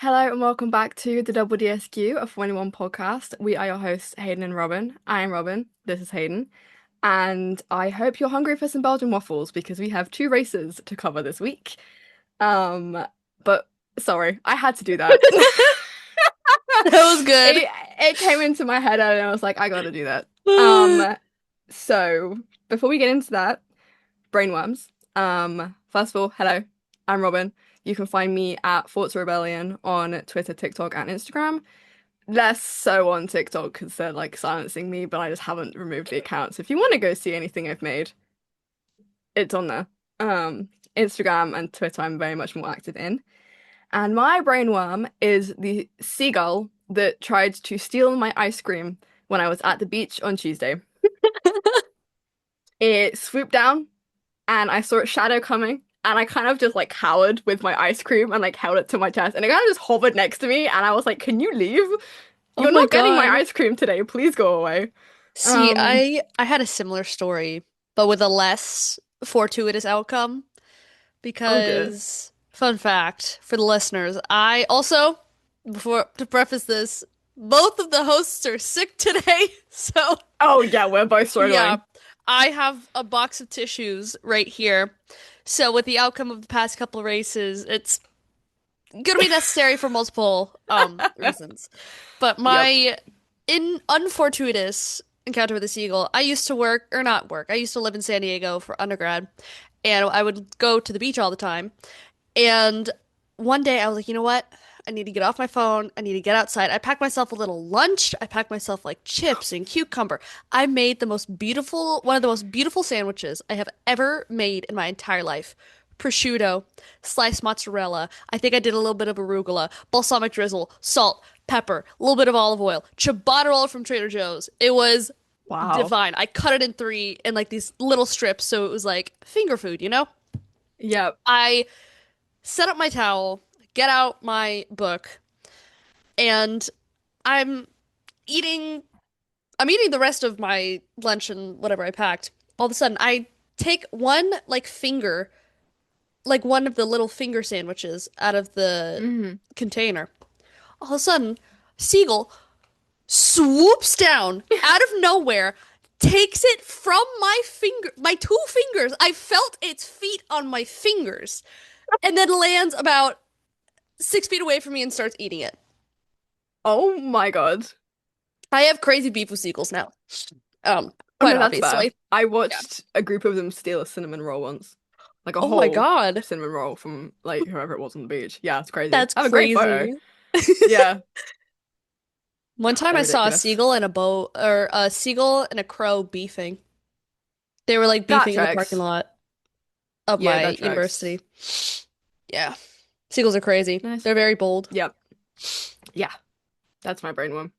Hello and welcome back to the Double DSQ of 21 podcast. We are your hosts, Hayden and Robin. I am Robin. This is Hayden. And I hope you're hungry for some Belgian waffles because we have two races to cover this week. Um, but sorry, I had to do that. That was good. It came into my head and I was like, I gotta do that. Um, so before we get into that, brainworms. First of all, hello, I'm Robin. You can find me at Forza Rebellion on Twitter, TikTok, and Instagram. Less so on TikTok because they're like silencing me, but I just haven't removed the account. So if you want to go see anything I've made, it's on there. Instagram and Twitter, I'm very much more active in. And my brainworm is the seagull that tried to steal my ice cream when I was at the beach on Tuesday. It swooped down and I saw its shadow coming, and I kind of just like cowered with my ice cream and like held it to my chest, and it kind of just hovered next to me, and I was like, "Can you leave? Oh You're my not getting my God. ice cream today. Please go away." See, Um, I had a similar story, but with a less fortuitous outcome oh good. because fun fact for the listeners, I also before to preface this, both of the hosts are sick today. So, Oh yeah, we're both yeah, struggling. I have a box of tissues right here. So, with the outcome of the past couple races, it's gonna be necessary for multiple reasons. But Yep. my in unfortuitous encounter with a seagull, I used to work or not work. I used to live in San Diego for undergrad, and I would go to the beach all the time. And one day I was like, you know what? I need to get off my phone. I need to get outside. I packed myself a little lunch. I packed myself like chips and cucumber. I made the most beautiful, one of the most beautiful sandwiches I have ever made in my entire life. Prosciutto, sliced mozzarella. I think I did a little bit of arugula, balsamic drizzle, salt, pepper, a little bit of olive oil, ciabatta roll from Trader Joe's. It was Wow. divine. I cut it in three in like these little strips, so it was like finger food, you know? Yep. I set up my towel, get out my book, and I'm eating I'm eating the rest of my lunch and whatever I packed. All of a sudden, I take one like finger, like one of the little finger sandwiches out of the hmm container. All of a sudden, seagull swoops down out of nowhere, takes it from my two fingers. I felt its feet on my fingers, and then lands about 6 feet away from me and starts eating it. Oh my God. I have crazy beef with seagulls now. Oh Quite no, that's fair. obviously. I Yeah. watched a group of them steal a cinnamon roll once. Like a Oh my whole God. cinnamon roll from like whoever it was on the beach. Yeah, it's crazy. That's I have a great photo. crazy. Yeah. One time They're I saw a ridiculous. seagull and a bow or a seagull and a crow beefing. They were like That beefing in the parking tracks. lot of Yeah, my that tracks. university. Yeah. Seagulls are crazy. Nice. They're very bold. Yep. Yeah, that's my brain one.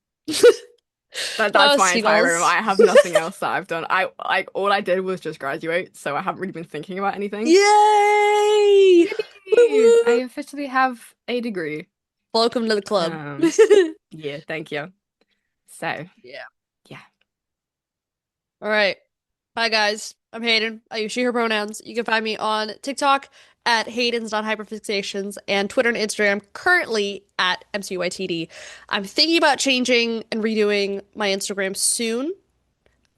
That's Oh, my entire room. seagulls. I have nothing else that I've done. I like all I did was just graduate, so I haven't really been thinking about anything. Yay! Woo Yay! I woo! officially have a degree. Welcome to the club. Um, yeah, thank you. So, Yeah. yeah. All right. Bye, guys. I'm Hayden. I use she, her pronouns. You can find me on TikTok at Hayden's.hyperfixations and Twitter and Instagram currently at MCUYTD. I'm thinking about changing and redoing my Instagram soon.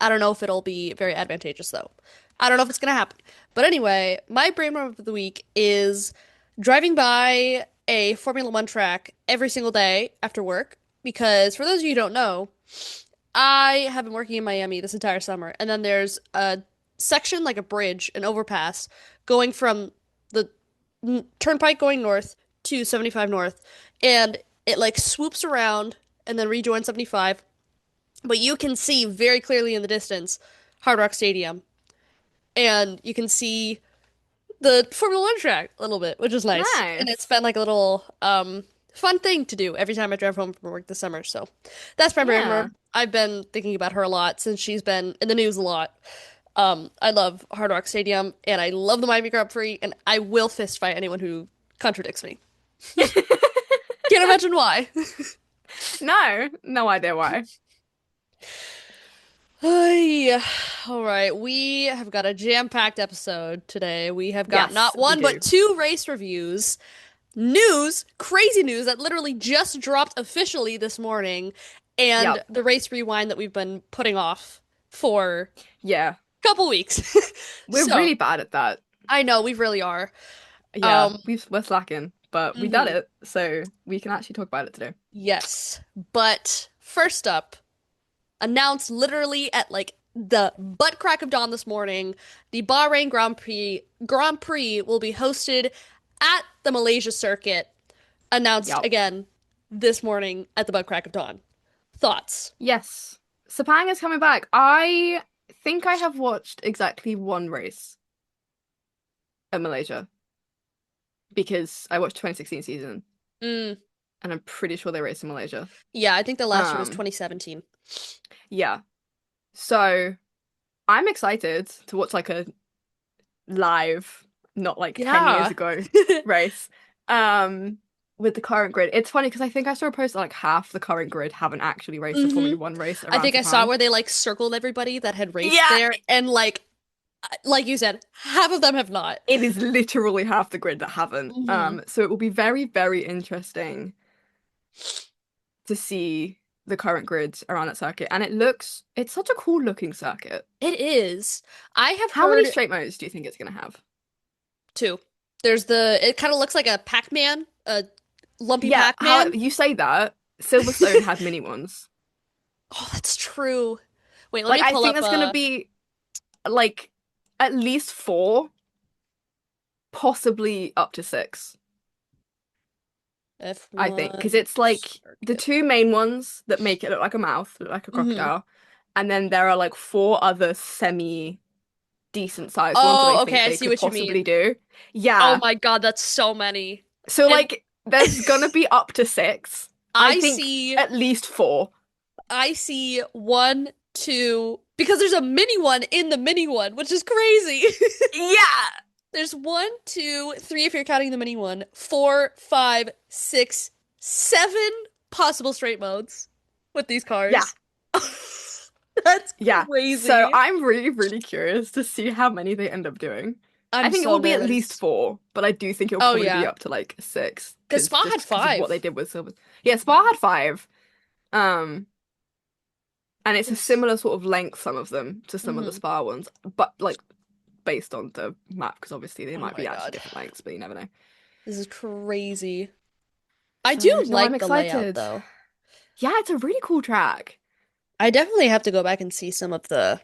I don't know if it'll be very advantageous, though. I don't know if it's going to happen. But anyway, my brain rub of the week is driving by a Formula One track every single day after work. Because for those of you who don't know, I have been working in Miami this entire summer, and then there's a section like a bridge, an overpass, going from the turnpike going north to 75 north, and it like swoops around and then rejoins 75. But you can see very clearly in the distance Hard Rock Stadium, and you can see the Formula One track a little bit, which is nice. And it's Nice. been like a little fun thing to do every time I drive home from work this summer. So that's my brain Yeah. worm. I've been thinking about her a lot since she's been in the news a lot. I love Hard Rock Stadium and I love the Miami Grand Prix, and I will fist fight anyone who contradicts me. Can't imagine why. No, no idea why. Ay, all right, we have got a jam-packed episode today. We have got Yes, not we one but do. two race reviews. news, crazy news that literally just dropped officially this morning, and Yep. the race rewind that we've been putting off for Yeah. a couple weeks. We're So, really bad at that. I know we really are. Yeah, Um, we're slacking, but we did mhm, it, so we can actually talk about it today. yes. But first up, announced literally at like the butt crack of dawn this morning, the Bahrain Grand Prix will be hosted at the Malaysia circuit, announced Yep. again this morning at the butt crack of dawn. Thoughts? Yes. Sepang is coming back. I think I have watched exactly one race at Malaysia because I watched 2016 season Mm, and I'm pretty sure they raced in Malaysia. yeah, I think the last year was Um, 2017. yeah. So I'm excited to watch like a live, not like 10 years Yeah. ago race. Um, with the current grid. It's funny because I think I saw a post that like half the current grid haven't actually raced a hmm Formula One race I around think I saw Sepang. where they like circled everybody that had raced Yeah, there, and like you said, half of them have not. it is literally half the grid that haven't. hmm So it will be very, very interesting to see the current grids around that circuit. And it's such a cool looking circuit. It is. I have How many heard straight modes do you think it's gonna have? two. It kind of looks like a Pac-Man, a lumpy Yeah, how Pac-Man. you say that, Silverstone had mini ones. Oh, that's true. Wait, let Like me I pull think up there's gonna be like at least four, possibly up to six. I think because F1 it's like the circuit. two main ones that make it look like a mouth, look like a hmm crocodile, and then there are like four other semi decent sized ones that I Oh, okay, think I they see could what you possibly mean. do. Oh Yeah. my God, that's so many. So And like there's gonna be up to six. I I think see at least four. I see one, two, because there's a mini one in the mini one, which is crazy. Yeah. There's one, two, three if you're counting the mini one, four, five, six, seven possible straight modes with these Yeah. cars. That's Yeah. So crazy. I'm really, really curious to see how many they end up doing. I I'm think it so will be at least nervous. four, but I do think it'll Oh probably be yeah. up to like six Because because Spa had just because of what they five. did with Silver. Yeah, Spa had five. Um, and it's a This similar sort of length, some of them, to some of the hmm Spa ones, but like based on the map, because obviously they Oh might my be actually God. different lengths, but you never know. This is crazy. I do So no, I'm like the layout excited. though. Yeah, it's a really cool track. I definitely have to go back and see some of the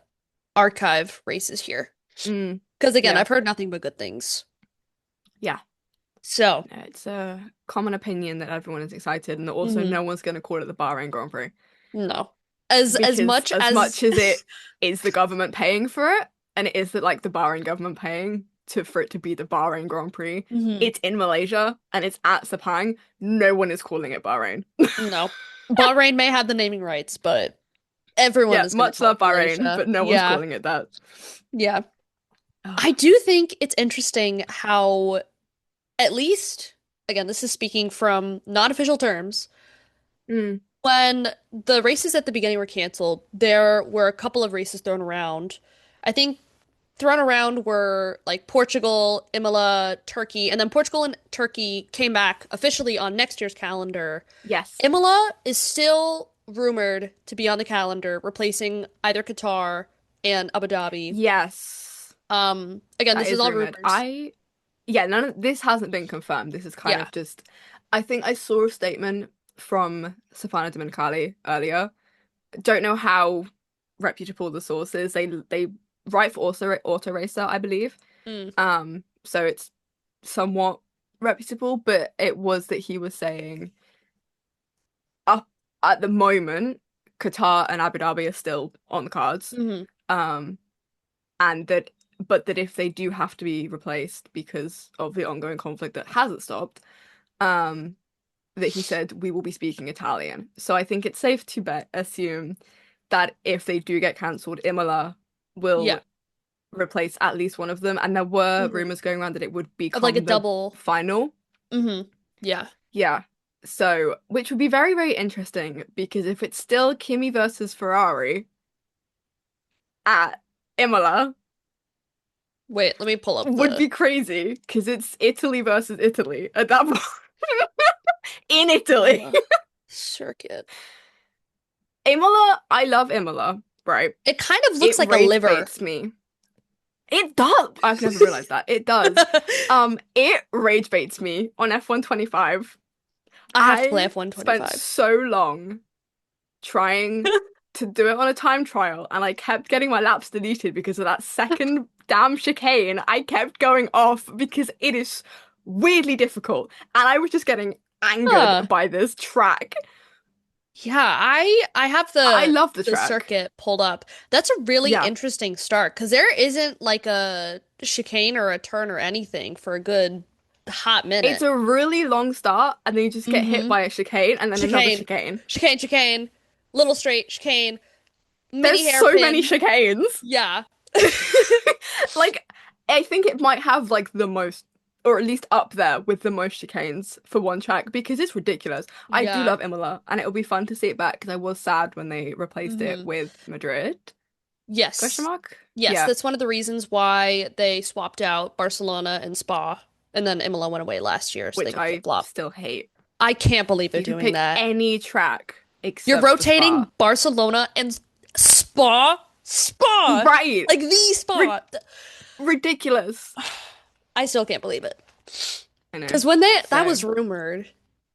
archive races here. Mm, Because again, yeah, I've heard nothing but good things. yeah. So, No, it's a common opinion that everyone is excited, and that also mhm, no one's going to call it the Bahrain Grand Prix no. As because much as as much as it is the government paying for it, and it is that like the Bahrain government paying to for it to be the Bahrain Grand Prix, Mhm, it's in Malaysia and it's at Sepang. No one is calling it Bahrain. no. Bahrain may have the naming rights, but everyone Yeah, is gonna much call love it Bahrain, Malaysia. but no one's Yeah. calling it that. Yeah. I Oh. do think it's interesting how, at least, again, this is speaking from non-official terms, Mm, when the races at the beginning were canceled, there were a couple of races thrown around. I think thrown around were like Portugal, Imola, Turkey, and then Portugal and Turkey came back officially on next year's calendar. yes. Imola is still rumored to be on the calendar, replacing either Qatar and Abu Dhabi. Yes. Again, That this is is all rumored. rumors. Yeah, none of this hasn't been confirmed. This is kind Yeah. of just, I think I saw a statement from Stefano Domenicali earlier. Don't know how reputable the source is. They write for Auto Racer, I believe. Mm, So it's somewhat reputable, but it was that he was saying up at the moment, Qatar and Abu Dhabi are still on the cards. hmm Um, and that but that if they do have to be replaced because of the ongoing conflict that hasn't stopped, um, that he said we will be speaking Italian. So I think it's safe to assume that if they do get cancelled, Imola will Yeah. replace at least one of them. And there were hmm rumors going around that it would Of like a become the double. final. hmm Yeah. Yeah. So, which would be very, very interesting because if it's still Kimi versus Ferrari at Imola, Wait, let me pull up would the be crazy because it's Italy versus Italy at that point in Italy. Imola circuit. Imola, I love Imola, right? It kind of It looks like a rage liver. baits me. It does. I've never realized that. It does. It rage baits me on F125. I have to play I spent F125. so long trying to do it on a time trial, and I kept getting my laps deleted because of that second damn chicane. I kept going off because it is weirdly difficult, and I was just getting angered Huh. by this track. Yeah, I have I love the the track. circuit pulled up. That's a really Yeah. interesting start because there isn't like a chicane or a turn or anything for a good hot It's minute. a really long start, and then you just get hit Mm-hmm. by a chicane and then another Chicane, chicane. chicane, little straight, chicane, There's mini so many hairpin. chicanes. Yeah. Like, I think it might have like the most, or at least up there with the most chicanes for one track because it's ridiculous. I do Yeah. love Imola, and it'll be fun to see it back because I was sad when they replaced it Hmm. with Madrid. Question Yes. mark? Yes, Yeah, that's one of the reasons why they swapped out Barcelona and Spa, and then Imola went away last year, so they which could I flip-flop. still hate. I can't believe they're You could doing pick that. any track You're except for Spa. rotating Barcelona and Spa? Spa! Right. Like the Ri Spa. Ridiculous. I still can't believe it. I know. Because when that So, was rumored,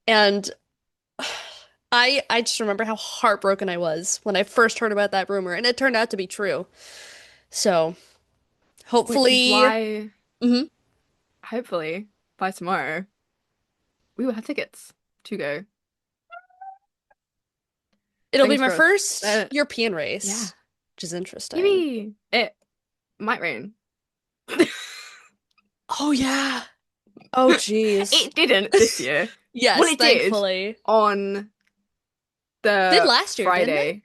and I just remember how heartbroken I was when I first heard about that rumor, and it turned out to be true. So which is hopefully, why, mhm, hopefully, by tomorrow, we will have tickets to go. it'll be Fingers my crossed. first European Yeah. race, which is interesting. Maybe it might rain. Oh yeah. Oh geez. It didn't this year. Well, Yes, it did thankfully. on Did the last year, didn't it? Friday.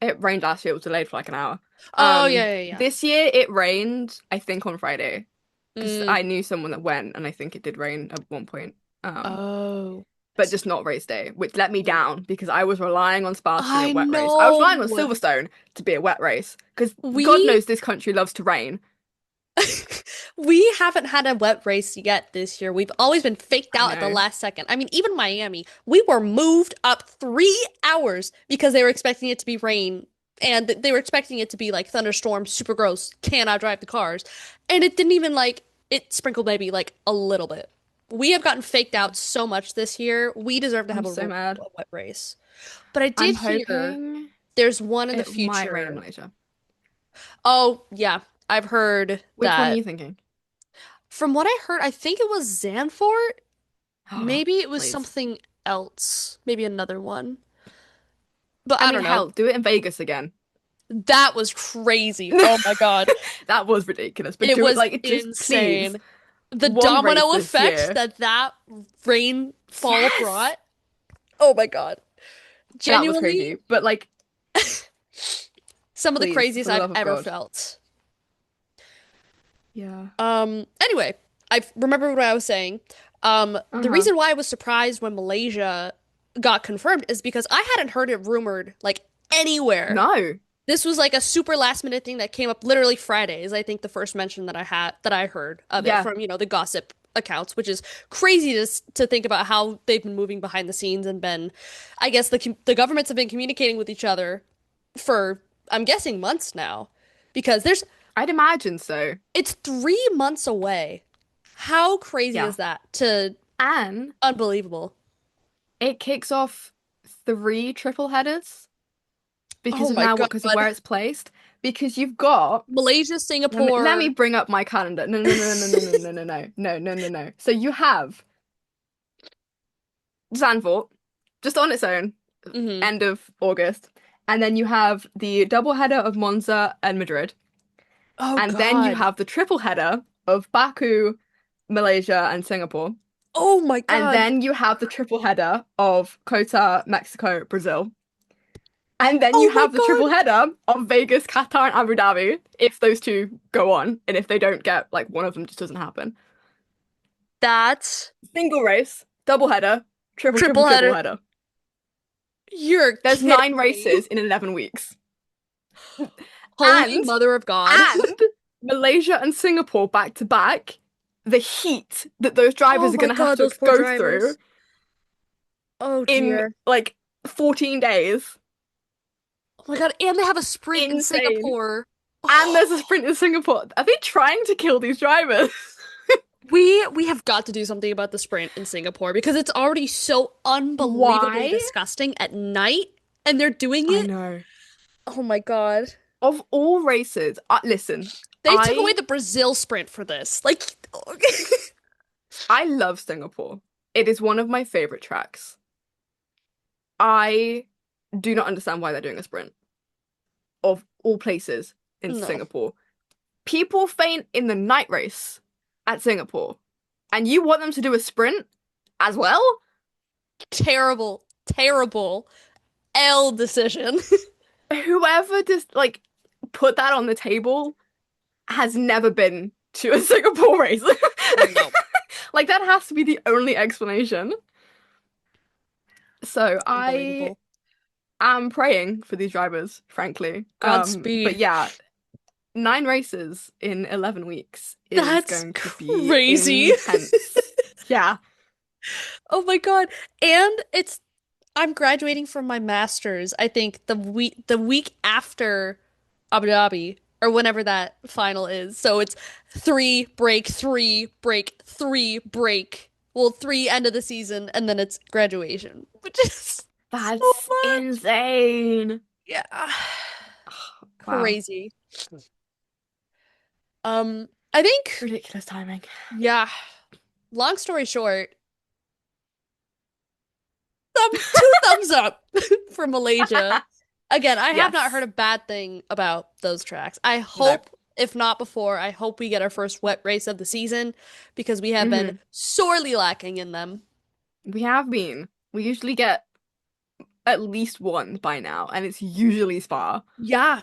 It rained last year. It was delayed for like an hour. Oh yeah, yeah, yeah. This year it rained, I think, on Friday because Mm. I knew someone that went, and I think it did rain at one point. Oh. But just not race day, which let me down because I was relying on Spa to be a I wet race. I was relying on know. Silverstone to be a wet race because God We knows this country loves to rain. we haven't had a wet race yet this year. We've always been faked I out at the know. last second. I mean, even Miami, we were moved up 3 hours because they were expecting it to be rain and they were expecting it to be like thunderstorm, super gross, cannot drive the cars. And it didn't even like it sprinkled maybe like a little bit. We have gotten faked out so much this year. We deserve to I'm have so mad. a wet race. But I I'm did hear hoping there's one in the it might rain in future. Malaysia. Oh, yeah. I've heard Which one are that. you thinking? From what I heard, I think it was Zanfort. Oh, Maybe it was please. something else. Maybe another one. But I I mean, don't know. hell, do it in Vegas again. That was crazy. Oh my God. That was ridiculous, but It do it was like just please insane. The one race domino this effect year. that rainfall Yes, brought. Oh my God. that was Genuinely, crazy. But like, some of the please, craziest for the I've love of ever God. felt. Yeah. Anyway, I remember what I was saying. The Uh-huh. reason why I was surprised when Malaysia got confirmed is because I hadn't heard it rumored like anywhere. No. This was like a super last minute thing that came up literally Friday, is I think the first mention that I heard of it Yeah. from, the gossip accounts, which is crazy to think about how they've been moving behind the scenes and been, I guess the governments have been communicating with each other for I'm guessing months now because I'd imagine so. it's 3 months away. How crazy Yeah. is that? To And unbelievable. it kicks off three triple headers because Oh of my now God. what because of where it's placed. Because you've got Malaysia, let me Singapore. bring up my calendar. No, no, no, no, no, no, no, no, no, no, no, no, no. So you have Zandvoort just on its own, Hmm. end of August. And then you have the double header of Monza and Madrid. Oh And then you God. have the triple header of Baku, Malaysia, and Singapore. Oh my And God. then you have the triple header of Kota, Mexico, Brazil. And then Oh you my have the God. triple header of Vegas, Qatar, and Abu Dhabi if those two go on. And if they don't get, like, one of them just doesn't happen. That's Single race, double header, triple, triple, triple triple header. header. You're There's kidding nine me. races in 11 weeks. Holy And, Mother of God. and Malaysia and Singapore back to back, the heat that those Oh drivers are my going to have God, to those poor go through drivers. Oh in dear. like 14 days. Oh my God, and they have a sprint in Insane. Singapore. And there's a Oh, sprint in Singapore. Are they trying to kill these drivers? we have got to do something about the sprint in Singapore because it's already so unbelievably Why? disgusting at night, and they're doing I it. know. Oh my God. Of all races, listen, They took away I the Brazil sprint for this. Like, I love Singapore. It is one of my favorite tracks. I do not understand why they're doing a sprint of all places in no. Singapore. People faint in the night race at Singapore, and you want them to do a sprint as well? Terrible, terrible L decision. Whoever just like put that on the table has never been to a Singapore race. No. Like that has to be the only explanation. So I Unbelievable. am praying for these drivers, frankly. But Godspeed. yeah, 9 races in 11 weeks is That's going to be crazy. intense. Yeah. Oh my God. And I'm graduating from my master's, I think the week after Abu Dhabi or whenever that final is. So it's three break, three break, three break. Well, three end of the season and then it's graduation, which is so That's much. insane. Yeah. Wow. Crazy. I think, Ridiculous timing. yeah, long story short, two thumbs up for Malaysia. Again, I have not heard Yes. a bad thing about those tracks. I No. hope, if not before, I hope we get our first wet race of the season because we have been Hmm. sorely lacking in them. We have been. We usually get at least one by now, and it's usually Spa. Yeah.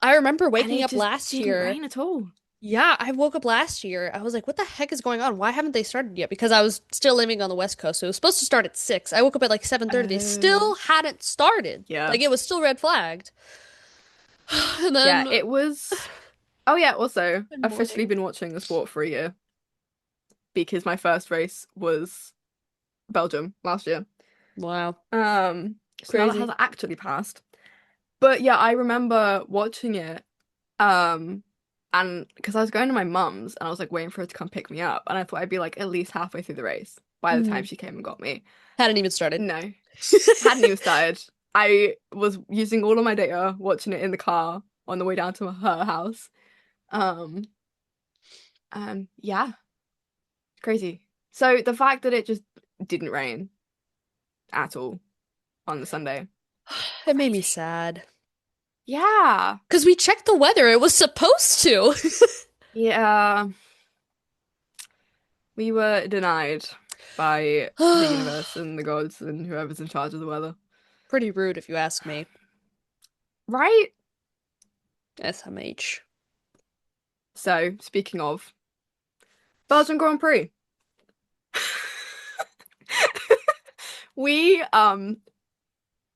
I remember And waking it up just last didn't year. rain at all. Yeah, I woke up last year. I was like, what the heck is going on? Why haven't they started yet? Because I was still living on the West Coast, so it was supposed to start at 6. I woke up at like 7:30. They still hadn't started. Yeah. Like it was still red flagged. And Yeah, then it was. Oh yeah, also good officially morning. been watching the sport for a year because my first race was Belgium last year. Wow. So now that has Crazy. actually passed. But yeah, I remember watching it, and because I was going to my mum's and I was like waiting for her to come pick me up, and I thought I'd be like at least halfway through the race by the time Mhm. she came and got me. Hadn't even started. No, hadn't even started. I was using all of my data watching it in the car on the way down to her house. Um, and yeah, crazy. So the fact that it just didn't rain at all on the Sunday, It made me crazy. sad. Yeah, Because we checked the weather. It was supposed to. yeah, we were denied by the universe and the gods and whoever's in charge of the weather. Pretty rude if you ask me. Right? SMH. So, speaking of Belgian Grand Prix, we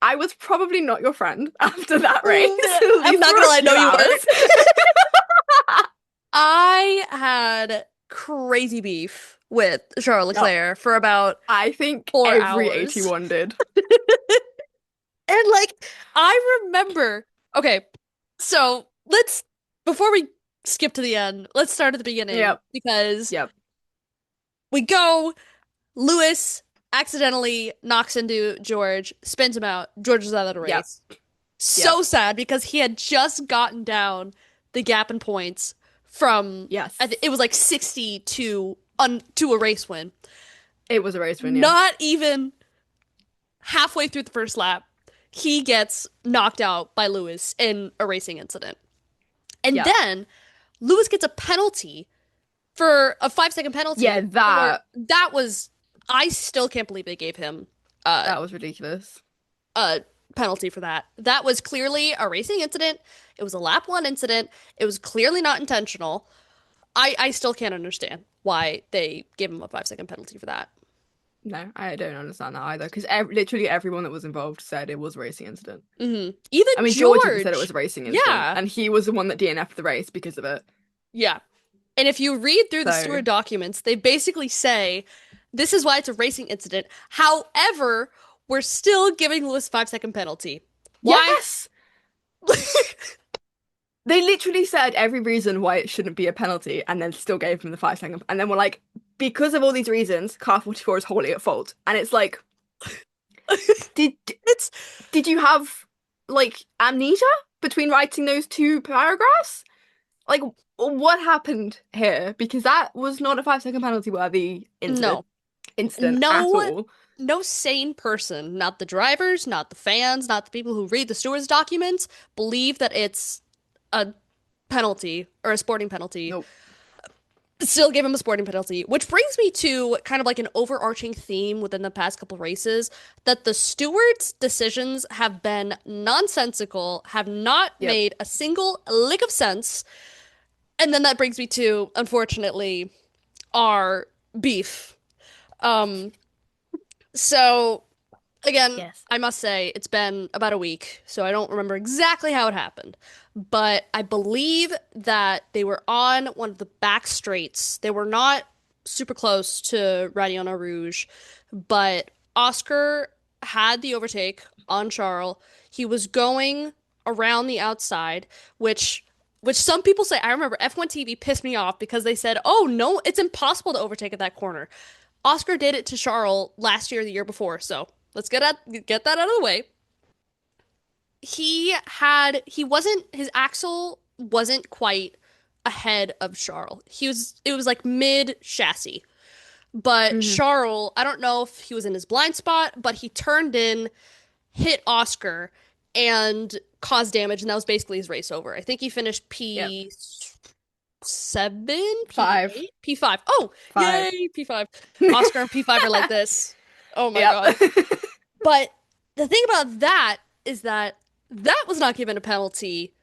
I was probably not your friend after that race, at I'm least not for gonna a lie, no, few you weren't. hours. I had crazy beef with Charles No, Leclerc for about I think 4 hours. every 81 did. And like, I remember, okay, so before we skip to the end, let's start at the beginning Yep, because yep, we go, Lewis accidentally knocks into George, spins him out. George is out of the yep, race. yep, So sad because he had just gotten down the gap in points from yes. it was like 60 to a race win. It was a race win, yeah. Not even halfway through the first lap, he gets knocked out by Lewis in a racing incident. And Yep. then Lewis gets a penalty for a 5-second Yeah, penalty for that that was I still can't believe they gave him uh that was ridiculous. a penalty for that. That was clearly a racing incident. It was a lap one incident. It was clearly not intentional. I still can't understand why they gave him a 5-second penalty for that. No, I don't understand that either because literally everyone that was involved said it was a racing incident. Even I mean, George even said it was George. a racing incident, Yeah. and he was the one that DNF'd the race because of it. Yeah. And if you read through the So steward documents, they basically say this is why it's a racing incident. However, we're still giving Lewis 5 second penalty. Why? yes, they literally said every reason why it shouldn't be a penalty, and then still gave him the 5 second. And then we're like, because of all these reasons, car 44 is wholly at fault. And it's like, did It's did you have like amnesia between writing those two paragraphs? Like, what happened here? Because that was not a 5 second penalty worthy no. incident at No, all. no sane person, not the drivers, not the fans, not the people who read the stewards documents, believe that it's a penalty or a sporting penalty. Nope. Still give him a sporting penalty, which brings me to kind of like an overarching theme within the past couple races that the stewards' decisions have been nonsensical, have not Yep. made a single lick of sense. And then that brings me to, unfortunately, our beef. Um, so again, Yes. I must say it's been about a week, so I don't remember exactly how it happened. But I believe that they were on one of the back straights. They were not super close to Radion Rouge, but Oscar had the overtake on Charles. He was going around the outside, which some people say. I remember F1 TV pissed me off because they said, "Oh no, it's impossible to overtake at that corner." Oscar did it to Charles last year, the year before, so get that out of the way. He wasn't his axle wasn't quite ahead of Charles. It was like mid chassis. But Hmm. Charles, I don't know if he was in his blind spot, but he turned in, hit Oscar, and caused damage, and that was basically his race over. I think he finished Yep. P7, Five. P8, P5. Oh, Five. yay, P5. Oscar and P5 are like this. Oh my Yep. God. But the thing about that is that that was not given a penalty,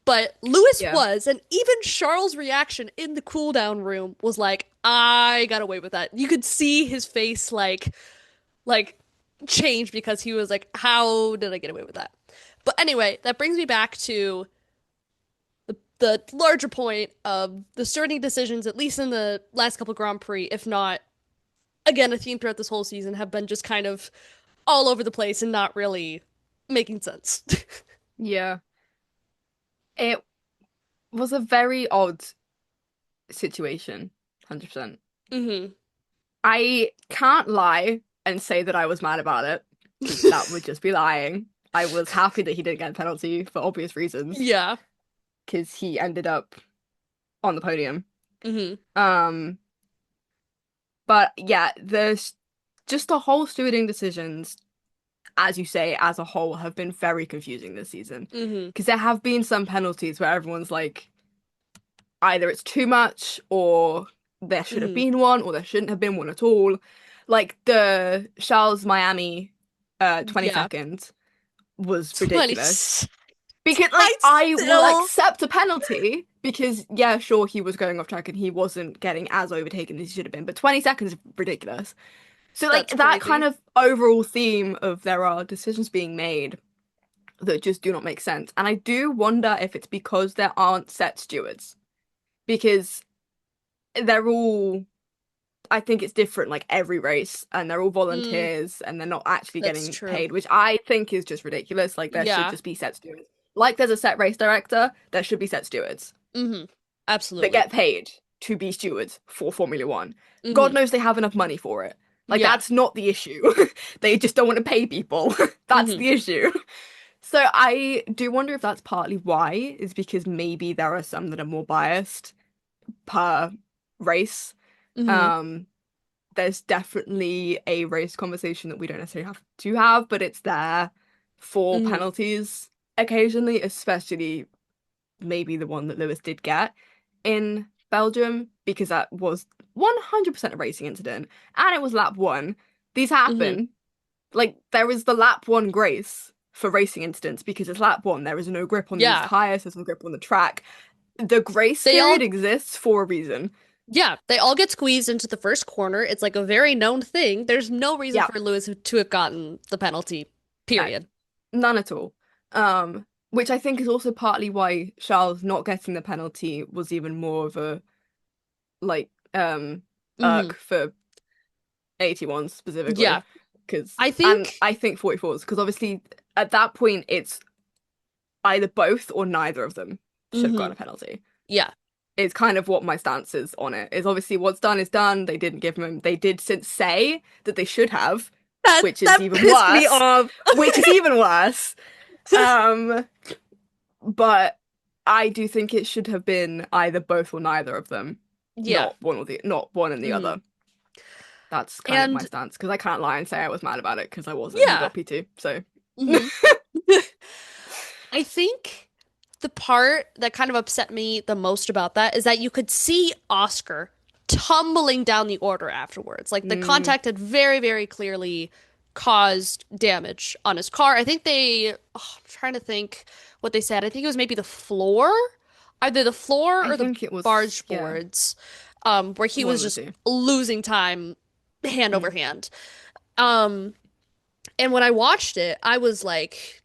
but Lewis Yeah. was, and even Charles' reaction in the cool down room was like, I got away with that. You could see his face like change because he was like, how did I get away with that? But anyway, that brings me back to the larger point of the starting decisions, at least in the last couple Grand Prix, if not, again, a theme throughout this whole season, have been just kind of all over the place and not really making sense. Yeah. It was a very odd situation. 100%. hmm I can't lie and say that I was mad about it because that would just be lying. I was happy that he didn't get a penalty for obvious reasons Yeah. because he ended up on the podium. hmm Um, but yeah, there's just the whole stewarding decisions, as you say, as a whole, have been very confusing this season hmm because there have been some penalties where everyone's like, either it's too much or there should have hmm been one or there shouldn't have been one at all. Like the Charles Miami 20 Yeah. second was 20. ridiculous. Because I like I will still. accept a penalty because yeah, sure he was going off track and he wasn't getting as overtaken as he should have been, but 20 seconds is ridiculous. So like That's that kind crazy. of overall theme of there are decisions being made that just do not make sense. And I do wonder if it's because there aren't set stewards. Because they're all I think it's different like every race and they're all Mm, volunteers and they're not actually that's getting true. paid, which I think is just ridiculous. Like there should Yeah. just be set stewards. Like there's a set race director, there should be set stewards hmm that Absolutely. get paid to be stewards for Formula One. God hmm knows they have enough money for it. Like Yeah. that's not the issue. They just don't want to pay people. That's hmm the issue. So I do wonder if that's partly why, is because maybe there are some that are more biased per race. hmm Um, there's definitely a race conversation that we don't necessarily have to have, but it's there for hmm penalties occasionally, especially maybe the one that Lewis did get in Belgium, because that was 100% a racing incident and it was lap one. These hmm happen. Like, there is the lap one grace for racing incidents because it's lap one. There is no grip on these Yeah. tires, there's no grip on the track. The grace They period all exists for a reason. Yeah, they all get squeezed into the first corner. It's like a very known thing. There's no reason Yeah, for Lewis to have gotten the penalty, no, period. none at all. which I think is also partly why Charles not getting the penalty was even more of a like Hmm. irk for 81 specifically, Yeah. because I and think I think 44s because obviously at that point it's either both or neither of them should have hmm gotten a penalty. yeah. Is kind of what my stance is on it. Is obviously what's done is done. They didn't give him. They did since say that they should have, That which is that even pissed me worse. off. Which is even worse. Um, but I do think it should have been either both or neither of them, Yeah. not one and the hmm other. That's kind of my And stance because I can't lie and say I was mad about it because I wasn't. He yeah. got P2, so hmm I think the part that kind of upset me the most about that is that you could see Oscar tumbling down the order afterwards. Like the mm, contact had very, very clearly caused damage on his car. I think I'm trying to think what they said. I think it was maybe the floor, either the floor I or the think it was barge yeah, boards, where he one was of the just two. losing time hand over Mm, hand. Um, and when I watched it, I was like,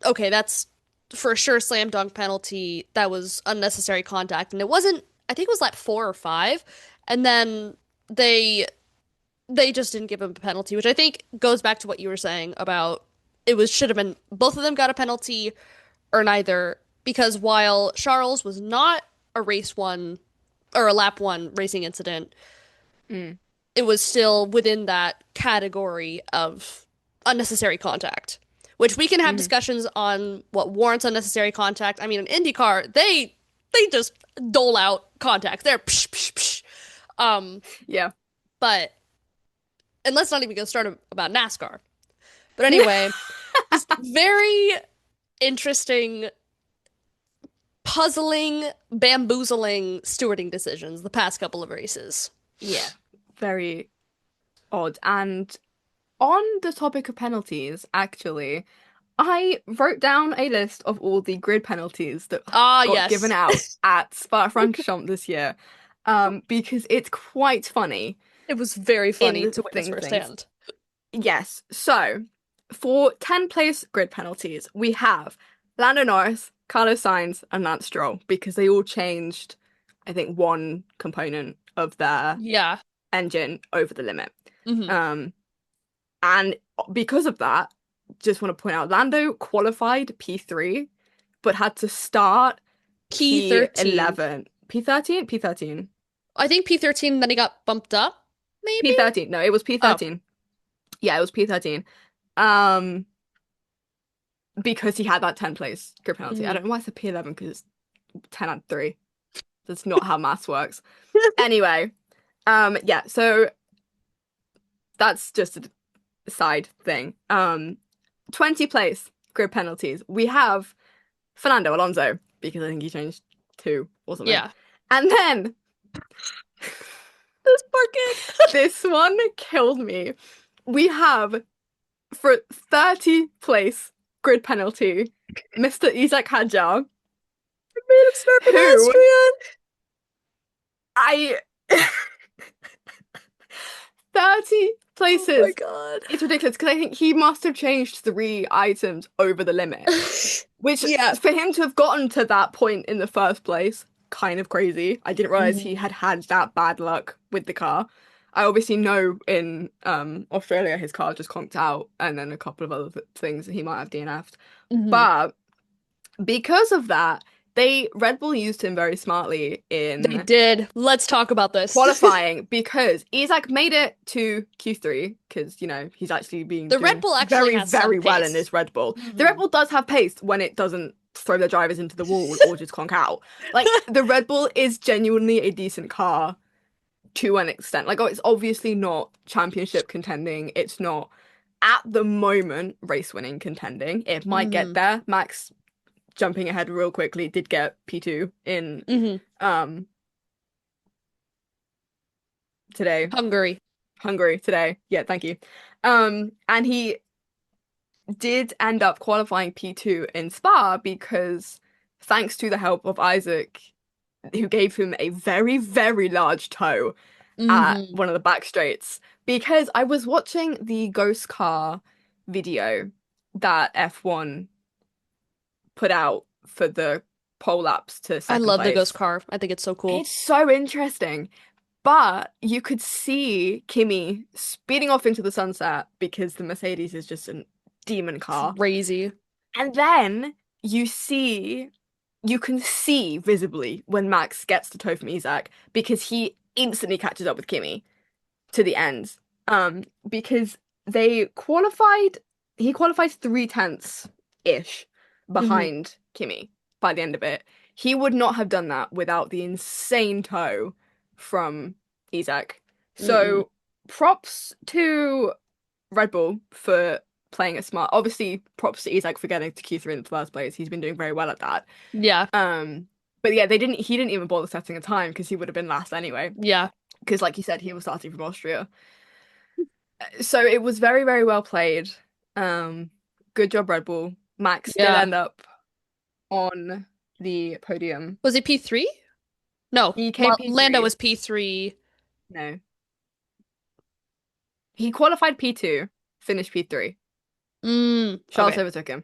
okay, that's for sure slam dunk penalty. That was unnecessary contact. And it wasn't, I think it was lap 4 or 5. And then they they just didn't give him a penalty, which I think goes back to what you were saying about it was should have been both of them got a penalty or neither, because while Charles was not a race one or a lap one racing incident, mm, it was still within that category of unnecessary contact, which we can have mm, discussions on what warrants unnecessary contact. I mean, in IndyCar, they just dole out contact. They're psh, psh, psh. Um, yeah. but and let's not even go start about NASCAR. But anyway, just very interesting, puzzling, bamboozling stewarding decisions the past couple of races. Yeah, very odd. And on the topic of penalties, actually, I wrote down a list of all the grid penalties that Ah, got given yes. out at Spa-Francorchamps this year, because it's quite funny It was very in funny the to witness things. firsthand. Yes, so for 10 place grid penalties, we have Lando Norris, Carlos Sainz, and Lance Stroll because they all changed, I think, one component of their Yeah. engine over the limit. hmm Um, and because of that, just want to point out Lando qualified P3, but had to start P13. P11, P13, P13, I think P13, then he got bumped up, maybe? P13. No, it was Oh. P13. Yeah, it was P13. Um, because he had that 10 place grid penalty. I hmm don't know why I said P11 because it's 10 and 3. That's not how maths works. Anyway, yeah, so that's just a side thing. 20 place grid penalties. We have Fernando Alonso because I think he changed 2 or something. Yeah. And then This poor kid. this one killed me. We have for 30 place grid penalty, Mr. Isaac Hadjar, Made him start who pedestrian. I 30 Oh my places. God. It's ridiculous because I think he must have changed 3 items over the limit, which Yeah. for him to have gotten to that point in the first place, kind of crazy. I didn't realize he hmm had had that bad luck with the car. I obviously know in Australia his car just conked out and then a couple of other things that he might have DNF'd. hmm But because of that, they Red Bull used him very smartly They in did. Let's talk about this. qualifying because Isak made it to Q3 because he's actually been The Red doing Bull actually very has some very well in pace. this Red Bull. The Red hmm Bull does have pace when it doesn't throw their drivers into the wall or just conk out. Like the Red Bull is genuinely a decent car to an extent. Like it's obviously not championship contending. It's not at the moment race winning contending. It might get hmm there. Max jumping ahead real quickly did get P2 in hmm um today. Hungary. Hungary today. Yeah, thank you. And he did end up qualifying P2 in Spa because thanks to the help of Isaac, who gave him a very, very large toe at hmm one of the back straights. Because I was watching the ghost car video that F1 put out for the pole laps to I second love the ghost place. car. I think it's so cool. It's so interesting. But you could see Kimi speeding off into the sunset because the Mercedes is just a demon car. Crazy. And then you can see visibly when Max gets to toe from Isaac because he instantly catches up with Kimi to the end. Because they qualified, he qualified 3/10 ish Hmm. behind Kimi by the end of it. He would not have done that without the insane toe from Isaac. Mm-mm. So props to Red Bull for playing it smart. Obviously, props to Isaac for getting to Q3 in the first place. He's been doing very well at that. Yeah. But yeah, he didn't even bother setting a time because he would have been last anyway. Yeah. Because like you said, he was starting from Austria. So it was very, very well played. Um, Good job, Red Bull. Max did Yeah. end up on the podium. Was it P3? No. He came Well, Lando P3. was P3. No. He qualified P2, finished P3. Charles Okay. overtook him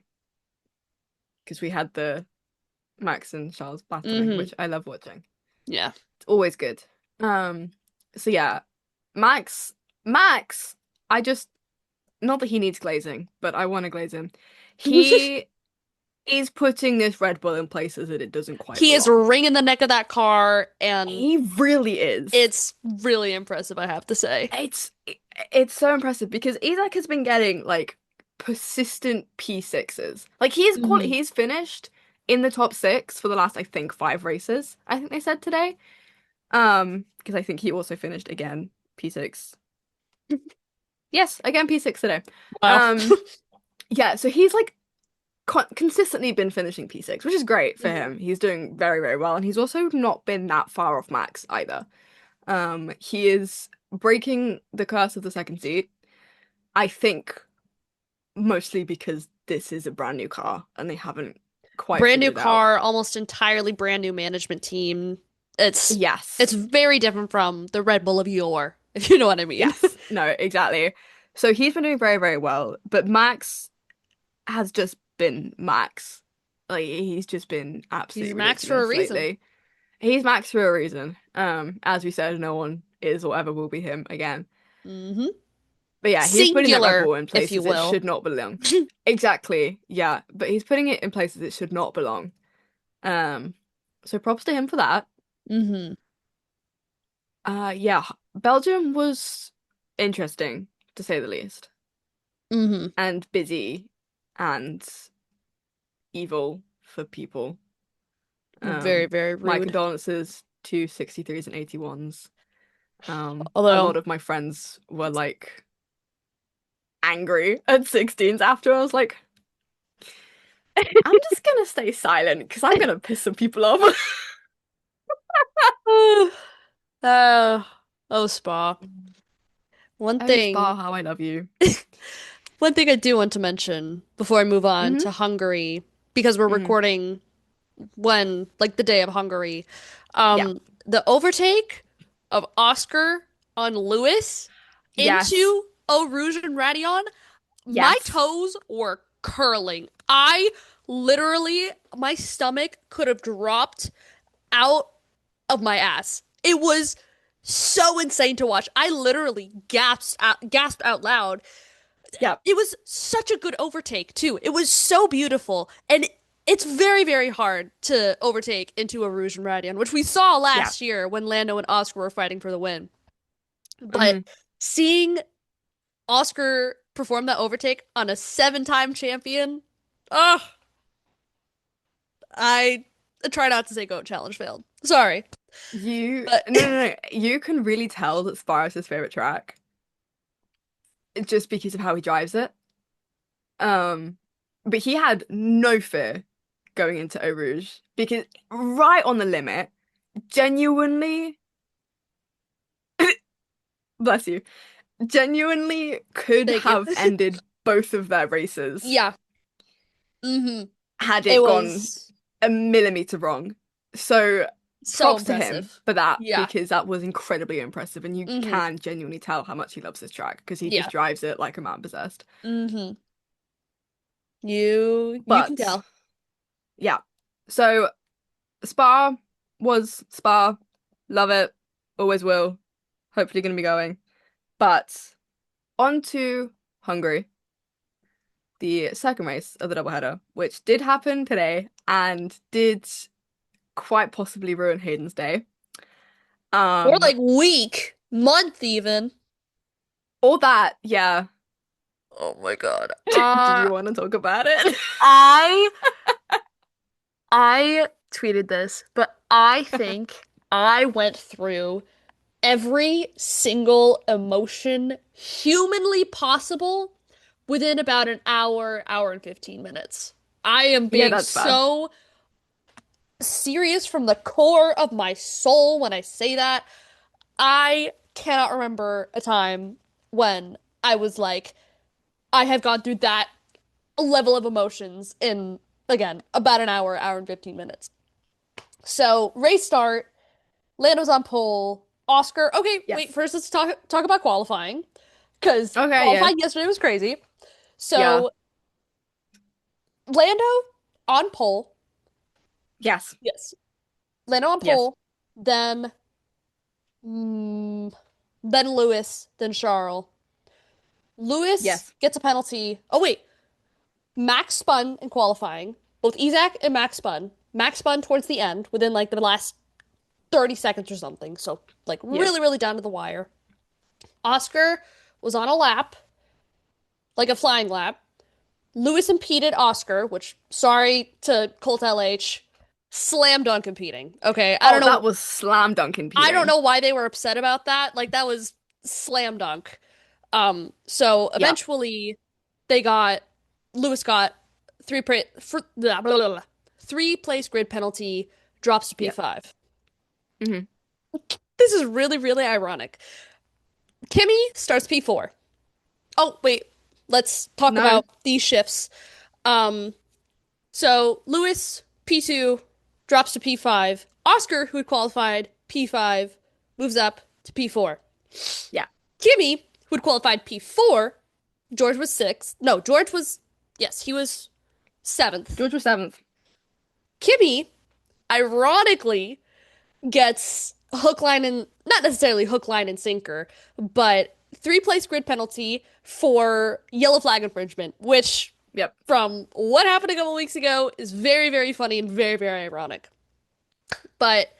because we had the Max and Charles battling, Hmm. which I love watching. Yeah. It's always good. So yeah, Max, I just not that he needs glazing, but I want to glaze him. He is putting this Red Bull in places that it doesn't quite He is belong. wringing the neck of that car, and He really is. it's really impressive, I have to say. It's it's so impressive because Isaac has been getting like persistent P6s. Like Hmm. he's finished in the top six for the last I think 5 races. I think they said today. Because I think he also finished again P6. Yes, again P6 today. Wow. Um yeah, so he's like consistently been finishing P6, which is great for Hmm. him. He's doing very, very well, and he's also not been that far off Max either. He is breaking the curse of the second seat. I think mostly because this is a brand new car and they haven't quite Brand new figured it out. car, almost entirely brand new management team. It's Yes. it's very different from the Red Bull of yore, if you know what I mean. Yes. No, exactly. So he's been doing very, very well, but Max has just been Max. Like he's just been He's absolutely Max for a ridiculous reason. lately. He's Max for a reason. As we said, no one is or ever will be him again. Hmm. But yeah, he's putting that Red Singular, Bull in if you places it will. should not belong. Exactly. Yeah, but he's putting it in places it should not belong. Um, so props to him for that. Hmm. Yeah, Belgium was interesting to say the least, Hmm. and busy and evil for people. Very, Um, very my rude. condolences to 63s and 81s. A Although, lot of my friends were like angry at 16s after. I was like, I'm just gonna stay silent because I'm gonna piss some people off. oh, oh, Spa. One Oh, Spa, thing, how I love you. one thing I do want to mention before I move on Hmm. to Hungary, because we're Hmm. recording when, like, the day of Hungary, Yeah. the overtake of Oscar on Lewis Yes. into Eau Rouge and Radion, my Yes. toes were curling. I literally, my stomach could have dropped out of my ass. It was so insane to watch. I literally gasped out loud. Yeah. It was such a good overtake too. It was so beautiful, and it's very, very hard to overtake into a Rouge and Radion, which we saw Yeah. last year when Lando and Oscar were fighting for the win. But Hmm. seeing Oscar perform that overtake on a seven-time champion, oh, I try not to say GOAT challenge failed. Sorry, but No. You can really tell that Spa is his favorite track just because of how he drives it. Um, but he had no fear going into Eau Rouge because right on the limit, genuinely, bless you, genuinely could thank you. have ended both of their races Yeah. Hmm. had It it gone was a millimeter wrong. So so props to him impressive. for that Yeah. because that was incredibly impressive and you Hmm. can genuinely tell how much he loves this track because he just Yeah. drives it like a man possessed. Hmm. You can But tell. Yeah. So Spa was Spa. Love it. Always will. Hopefully gonna be going. But on to Hungary, the second race of the doubleheader, which did happen today and did quite possibly ruin Hayden's day. Or Um, like week, month even. all that, yeah. Oh my God. Do you want to talk about it? I I tweeted this, but I think I went through every single emotion humanly possible within about an hour, hour and 15 minutes. I am Yeah, being that's bad. so serious from the core of my soul when I say that. I cannot remember a time when I was like, I have gone through that level of emotions in, again, about an hour, hour and 15 minutes. So, race start, Lando's on pole, Oscar. Okay, wait, Yes. first let's talk about qualifying because Okay, yeah. qualifying yesterday was crazy. Yeah. So, Lando on pole, Yes. yes. Lando on Yes. pole, then mm, then Lewis, then Charles. Lewis Yes. gets a penalty. Oh wait, Max spun in qualifying. Both Isaac and Max spun. Max spun towards the end, within like the last 30 seconds or something. So like Yeah. really, really down to the wire. Oscar was on a lap, like a flying lap. Lewis impeded Oscar, which sorry to Colt LH, slammed on competing. Okay, Oh, that was slam dunk I don't competing. know why they were upset about that. Like that was slam dunk. So Yeah. eventually they got Lewis got three pra for, blah, blah, blah, blah. Three place grid penalty, drops to Yeah. P5. Hmm. This is really, really ironic. Kimmy starts P4. Oh, wait, let's talk No. about these shifts. Um, so Lewis P2 drops to P5. Oscar, who had qualified P5, moves up to P4. Yeah. Kimmy, who had qualified P4, George was sixth. No, George was, yes, he was seventh. George was seventh. Kimmy, ironically, gets hook, line, and not necessarily hook, line, and sinker, but three place grid penalty for yellow flag infringement, which, Yep. from what happened a couple weeks ago, is very, very funny and very, very ironic. But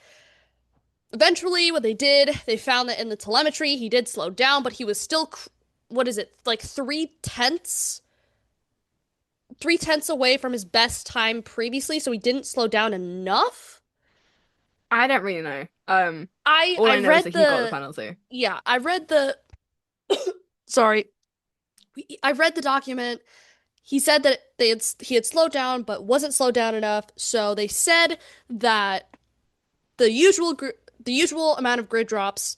eventually, what they did, they found that in the telemetry, he did slow down, but he was still, what is it, like 3/10? 3/10 away from his best time previously, so he didn't slow down enough. I don't really know. I All I I know is read that he got the the penalty. yeah, I read the sorry. I read the document. He said that he had slowed down but wasn't slowed down enough, so they said that the usual amount of grid drops,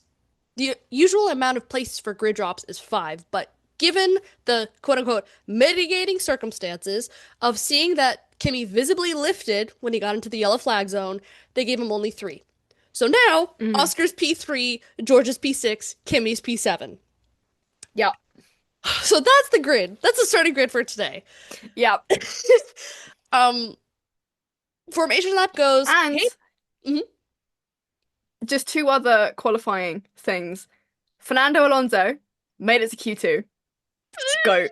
the usual amount of places for grid drops is 5, but given the quote unquote mitigating circumstances of seeing that Kimmy visibly lifted when he got into the yellow flag zone, they gave him only 3. So now Hmm. Oscar's P3, George's P6, Kimmy's P7. Yep. So that's the grid. That's the starting grid for today. Yep. um, Formation lap goes. And Hey, mhm. just two other qualifying things. Fernando Alonso made it to Q2. Goat.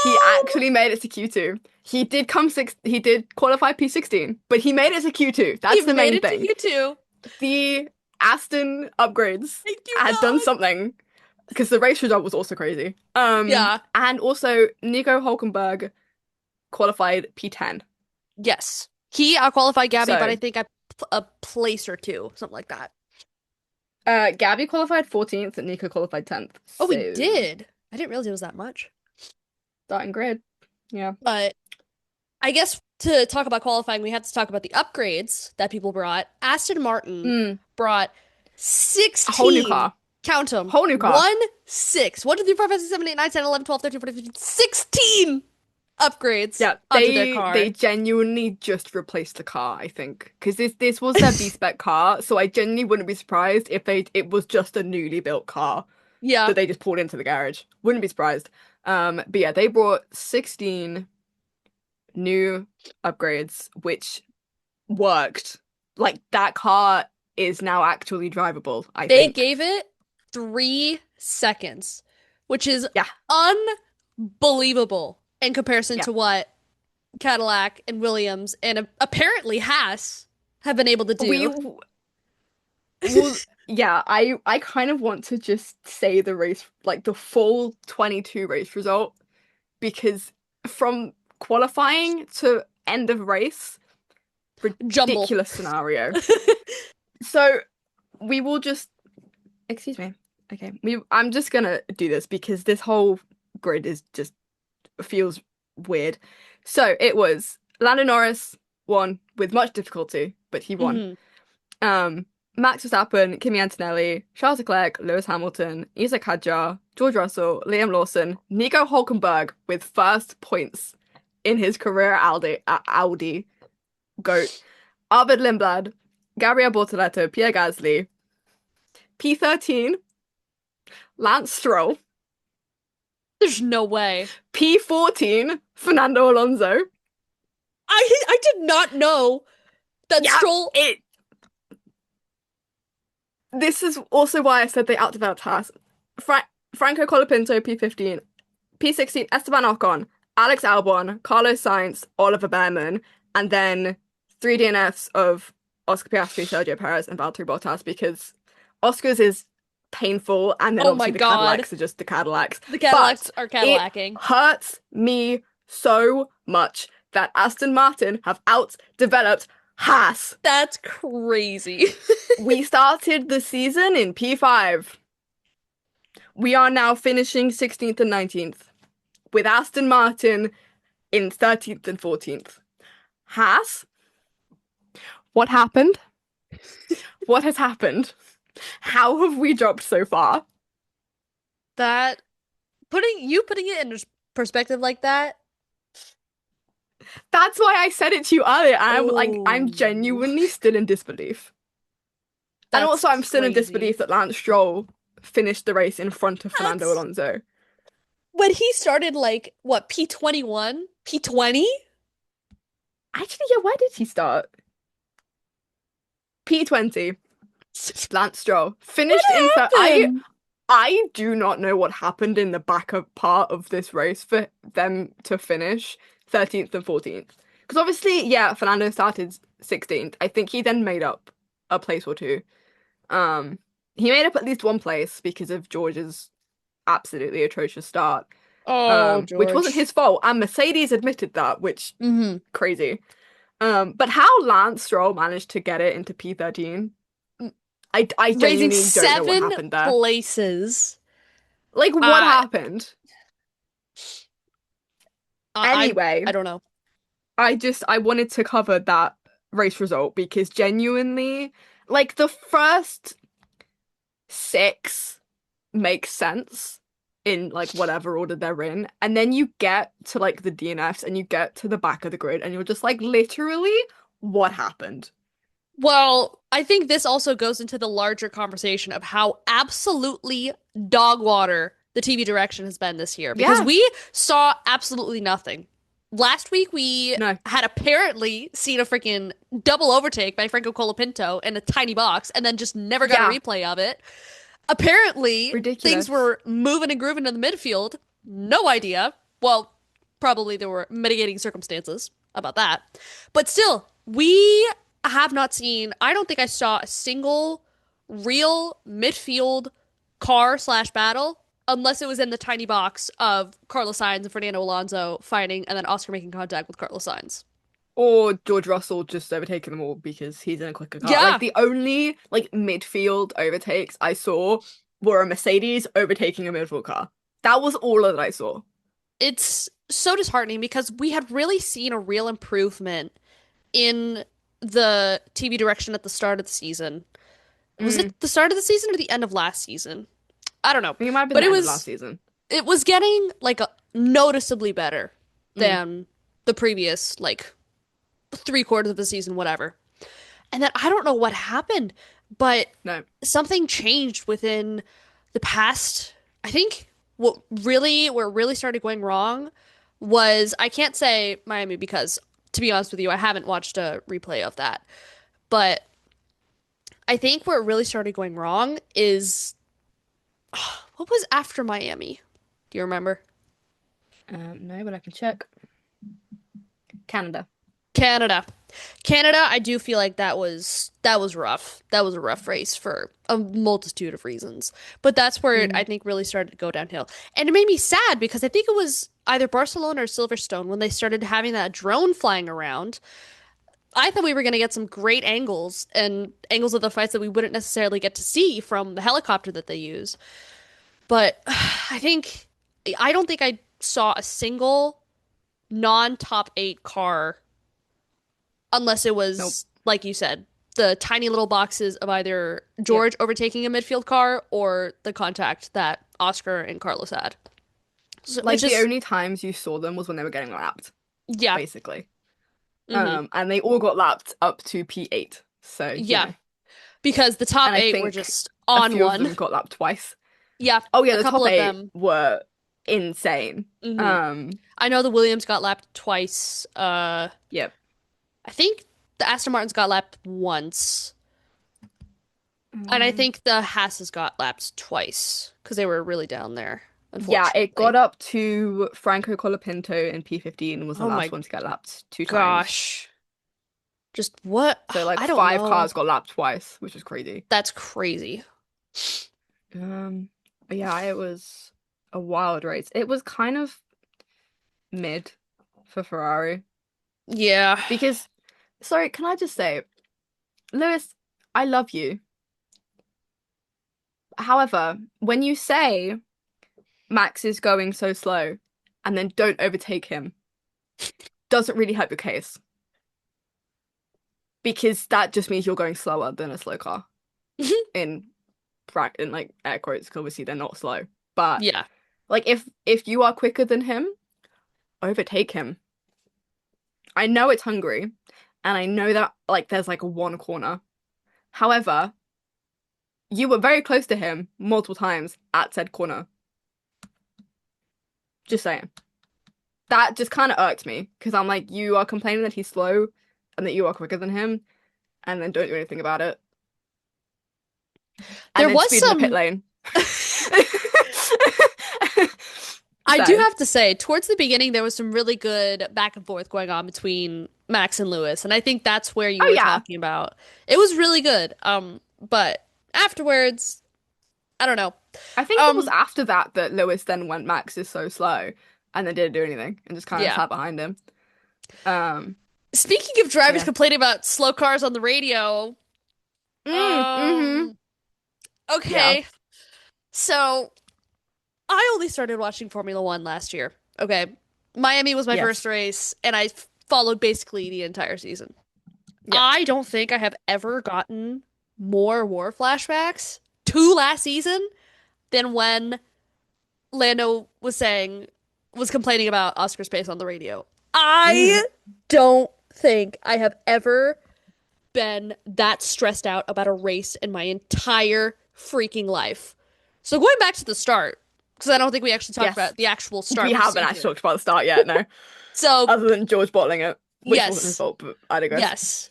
He No! actually made it to Q2. He did come six. He did qualify P16, but he made it to Q2. He That's the made main it to thing. you too. The Aston upgrades Thank you, had done God. something because the race result was also crazy. Yeah. And also Nico Hulkenberg qualified P10. Yes. He outqualified Gabby, but I So, think a place or two, something like that. Gabby qualified 14th and Nico qualified 10th. Oh, we So, did. I didn't realize it was that much. starting grid. Yeah. But I guess to talk about qualifying, we have to talk about the upgrades that people brought. Aston Martin Mm, brought a whole new 16, car. count them, Whole new car. 1, 6, 1, 2, 3, 4, 5, 6, 7, 8, 9, 10, 11, 12, 13, 14, 15, 16 upgrades Yeah, onto their they car. genuinely just replaced the car, I think, because this was their B-spec car, so I genuinely wouldn't be surprised if it was just a newly built car Yeah. that they just pulled into the garage. Wouldn't be surprised. But yeah, they brought 16 new upgrades, which worked. Like that car is now actually drivable, I They think. gave it 3 seconds, which is Yeah, unbelievable in comparison yeah. to what Cadillac and Williams and apparently Haas have been able to We do. well, yeah, I kind of want to just say the race, like the full 22 race result, because from qualifying to end of race, Jumble. ridiculous scenario. So we will just, excuse me. Okay, I'm just gonna do this because this whole grid is just feels weird. So it was Lando Norris won with much difficulty, but he won. hmm Um, Max Verstappen, Kimi Antonelli, Charles Leclerc, Lewis Hamilton, Isaac Hadjar, George Russell, Liam Lawson, Nico Hulkenberg with first points in his career Audi GOAT, Arvid Lindblad, Gabriel Bortoleto, Pierre Gasly, P13, Lance Stroll, There's no way. P14, Fernando Alonso. I did not know that Yeah, Stroll. it. This is also why I said they outdeveloped Haas. Franco Colapinto, P15, P16, Esteban Ocon, Alex Albon, Carlos Sainz, Oliver Behrman, and then three DNFs of Oscar Piastri, Sergio Perez, and Valtteri Bottas because Oscar's is painful, and then Oh my obviously the God. Cadillacs are just the Cadillacs. The Cadillacs But are it Cadillacing. hurts me so much that Aston Martin have outdeveloped Haas. That's crazy. We started the season in P5. We are now finishing 16th and 19th, with Aston Martin in 13th and 14th. Haas? What happened? What has happened? How have we dropped so far? That putting it in perspective like that. That's why I said it to you earlier, and I'm Oh, genuinely still in disbelief. And that's also I'm still in crazy. disbelief that Lance Stroll finished the race in front of Fernando That's Alonso. when he started like what, P21, P20? Actually, yeah, where did he start? P20. Lance Stroll What finished in third. happened? I do not know what happened in the back of part of this race for them to finish 13th and 14th. Because obviously, yeah, Fernando started 16th. I think he then made up a place or two. Um, he made up at least one place because of George's absolutely atrocious start. Oh, Which wasn't George. his fault, and Mercedes admitted that, which hmm crazy. But how Lance Stroll managed to get it into P13, I Raising genuinely don't know what 7 happened there. places. Like, what Uh, happened? I Anyway, I don't know. I wanted to cover that race result because genuinely, like the first six makes sense in like whatever order they're in, and then you get to like the DNFs and you get to the back of the grid and you're just like literally what happened? Well, I think this also goes into the larger conversation of how absolutely dog water the TV direction has been this year because Yeah, we saw absolutely nothing. Last week we no, had apparently seen a freaking double overtake by Franco Colapinto in a tiny box and then just never got a yeah, replay of it. Apparently things ridiculous. were moving and grooving in the midfield. No idea. Well, probably there were mitigating circumstances about that. But still, we have not seen, I don't think I saw a single real midfield car slash battle unless it was in the tiny box of Carlos Sainz and Fernando Alonso fighting and then Oscar making contact with Carlos Sainz. Or George Russell just overtaking them all because he's in a quicker car. Like Yeah, the only like midfield overtakes I saw were a Mercedes overtaking a midfield car. That was all that I saw. it's so disheartening because we had really seen a real improvement in the TV direction at the start of the season. Was Mm. it the start of the season or the end of last season? I don't know. I think it might have been But the end of last season. it was getting like noticeably better Mm. than the previous like 3 quarters of the season, whatever. And then I don't know what happened, but No. something changed within the past. I think where it really started going wrong was I can't say Miami because, to be honest with you, I haven't watched a replay of that. But I think where it really started going wrong is what was after Miami? Do you remember? No, but I can check. Canada. Canada. Canada, I do feel like that was rough. That was a rough race for a multitude of reasons. But that's where it, I Mm. think, really started to go downhill. And it made me sad because I think it was either Barcelona or Silverstone when they started having that drone flying around. I thought we were going to get some great angles and angles of the fights that we wouldn't necessarily get to see from the helicopter that they use. But I don't think I saw a single non-top eight car unless it Nope. was, like you said, the tiny little boxes of either Yep. George overtaking a midfield car or the contact that Oscar and Carlos had. So, Like which the is, only times you saw them was when they were getting lapped, yeah, basically. hmm And they all got lapped up to P8. So, yeah, because the top and I eight were think just a on few of one. them got lapped twice. Yeah, Oh yeah, a the couple top of eight them. were insane. hmm I know the Williams got lapped twice. Yep. I think the Aston Martins got lapped once, and I Um, think the Hasses got lapped twice because they were really down there, yeah, it unfortunately. got up to Franco Colapinto in P15 was the Oh last my one to get lapped 2 times. gosh. Just what? So like I don't five know. cars got lapped twice, which is crazy. That's crazy. Um, but yeah, it was a wild race. It was kind of mid for Ferrari Yeah. because, sorry, can I just say, Lewis, I love you. However, when you say Max is going so slow and then don't overtake him, doesn't really help your case because that just means you're going slower than a slow car in in like air quotes, 'cause obviously they're not slow. But Yeah. like if you are quicker than him, overtake him. I know it's Hungary, and I know that like there's like one corner. However, you were very close to him multiple times at said corner. Just saying. That just kind of irked me because I'm like, you are complaining that he's slow and that you are quicker than him, and then don't do anything about it, and There then was speed in the pit some, lane. I do So, have to say, towards the beginning, there was some really good back and forth going on between Max and Lewis. And I think that's where you oh were yeah, talking about. It was really good. But afterwards, I don't know. I think it was Um, after that that Lewis then went Max is so slow, and then didn't do anything and just kind of yeah. sat behind him. Um, Speaking of drivers yeah. complaining about slow cars on the radio, Mm-hmm. um, Yeah. okay. So I only started watching Formula One last year. Okay. Miami was my first Yes. race, and I followed basically the entire season. Yep. I don't think I have ever gotten more war flashbacks to last season than when Lando was complaining about Oscar space on the radio. I don't think I have ever been that stressed out about a race in my entire freaking life. So going back to the start, because I don't think we actually talked Yes. about the actual We start haven't actually procedure. talked about the start yet, no. So, Other than George bottling it, which wasn't his yes, fault, but I digress. yes.